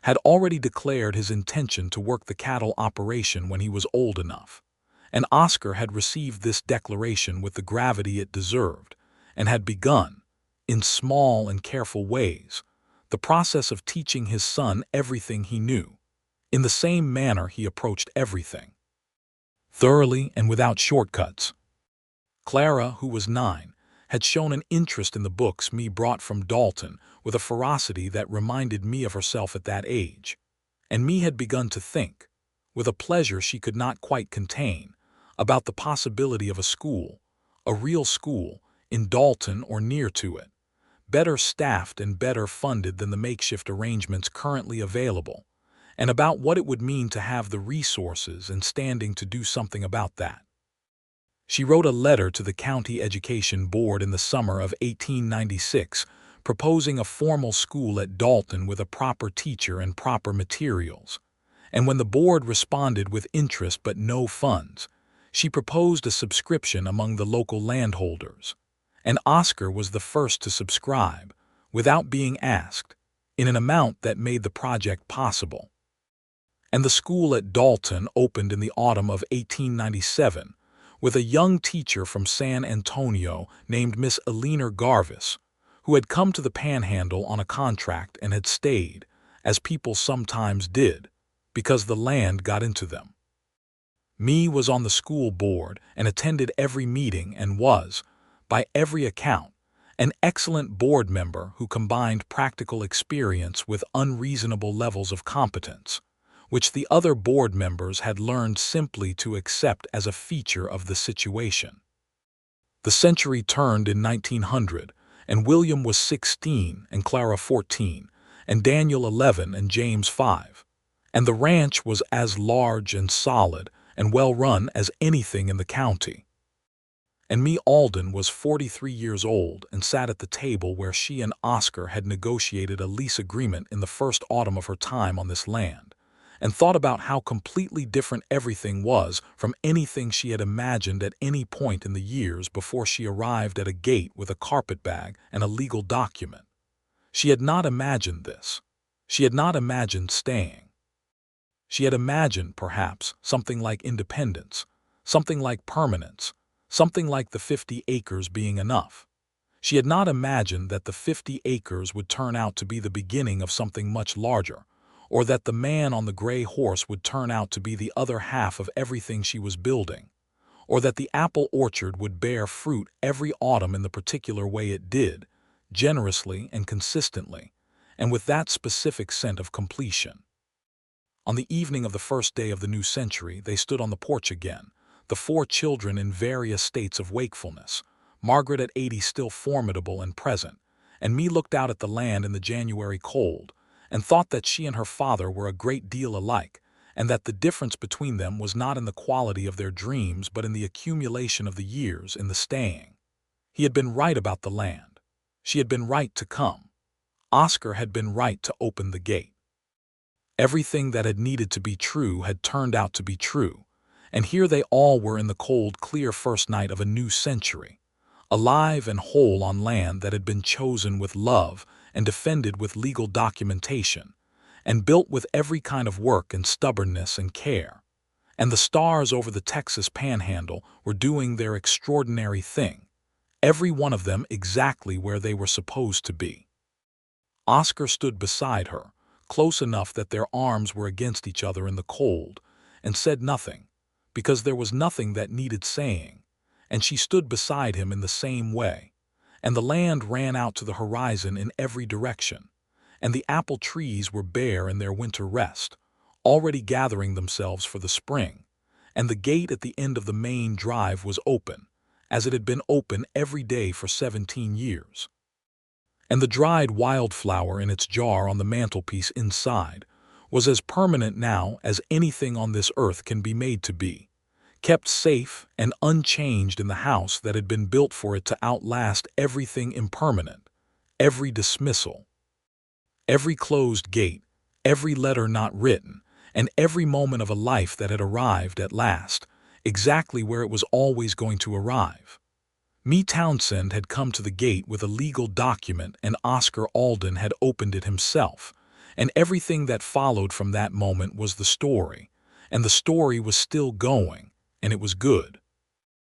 had already declared his intention to work the cattle operation when he was old enough, and Oscar had received this declaration with the gravity it deserved, and had begun, in small and careful ways, the process of teaching his son everything he knew, in the same manner he approached everything, thoroughly and without shortcuts. Clara, who was 9, had shown an interest in the books Mae brought from Dalton with a ferocity that reminded me of herself at that age, and Mae had begun to think, with a pleasure she could not quite contain, about the possibility of a real school, in Dalton or near to it, better staffed and better funded than the makeshift arrangements currently available, and about what it would mean to have the resources and standing to do something about that. She wrote a letter to the County Education Board in the summer of 1896, proposing a formal school at Dalton with a proper teacher and proper materials, and when the board responded with interest but no funds, she proposed a subscription among the local landholders, and Oscar was the first to subscribe, without being asked, in an amount that made the project possible. And the school at Dalton opened in the autumn of 1897 with a young teacher from San Antonio named Miss Eleanor Garvis, who had come to the Panhandle on a contract and had stayed, as people sometimes did, because the land got into them. Mae was on the school board and attended every meeting and was, by every account, an excellent board member who combined practical experience with unreasonable levels of competence, which the other board members had learned simply to accept as a feature of the situation. The century turned in 1900, and William was 16 and Clara 14, and Daniel 11 and James 5, and the ranch was as large and solid and well run as anything in the county. And Mae Alden was 43 years old and sat at the table where she and Oscar had negotiated a lease agreement in the first autumn of her time on this land, and thought about how completely different everything was from anything she had imagined at any point in the years before she arrived at a gate with a carpetbag and a legal document. She had not imagined this. She had not imagined staying. She had imagined, perhaps, something like independence, something like permanence, something like the 50 acres being enough. She had not imagined that the 50 acres would turn out to be the beginning of something much larger, or that the man on the gray horse would turn out to be the other half of everything she was building, or that the apple orchard would bear fruit every autumn in the particular way it did, generously and consistently, and with that specific scent of completion. On the evening of the first day of the new century, they stood on the porch again, the 4 children in various states of wakefulness, Margaret at 80 still formidable and present, and me looked out at the land in the January cold, and thought that she and her father were a great deal alike, and that the difference between them was not in the quality of their dreams but in the accumulation of the years, in the staying. He had been right about the land. She had been right to come. Oscar had been right to open the gate. Everything that had needed to be true had turned out to be true, and here they all were in the cold, clear first night of a new century, alive and whole on land that had been chosen with love and defended with legal documentation, and built with every kind of work and stubbornness and care. And the stars over the Texas panhandle were doing their extraordinary thing, every one of them exactly where they were supposed to be. Oscar stood beside her, close enough that their arms were against each other in the cold, and said nothing, because there was nothing that needed saying, and she stood beside him in the same way, and the land ran out to the horizon in every direction, and the apple trees were bare in their winter rest, already gathering themselves for the spring, and the gate at the end of the main drive was open, as it had been open every day for 17 years. And the dried wildflower in its jar on the mantelpiece inside was as permanent now as anything on this earth can be made to be, kept safe and unchanged in the house that had been built for it to outlast everything impermanent, every dismissal, every closed gate, every letter not written, and every moment of a life that had arrived at last, exactly where it was always going to arrive. Mae Townsend had come to the gate with a legal document, and Oscar Alden had opened it himself, and everything that followed from that moment was the story, and the story was still going, and it was good.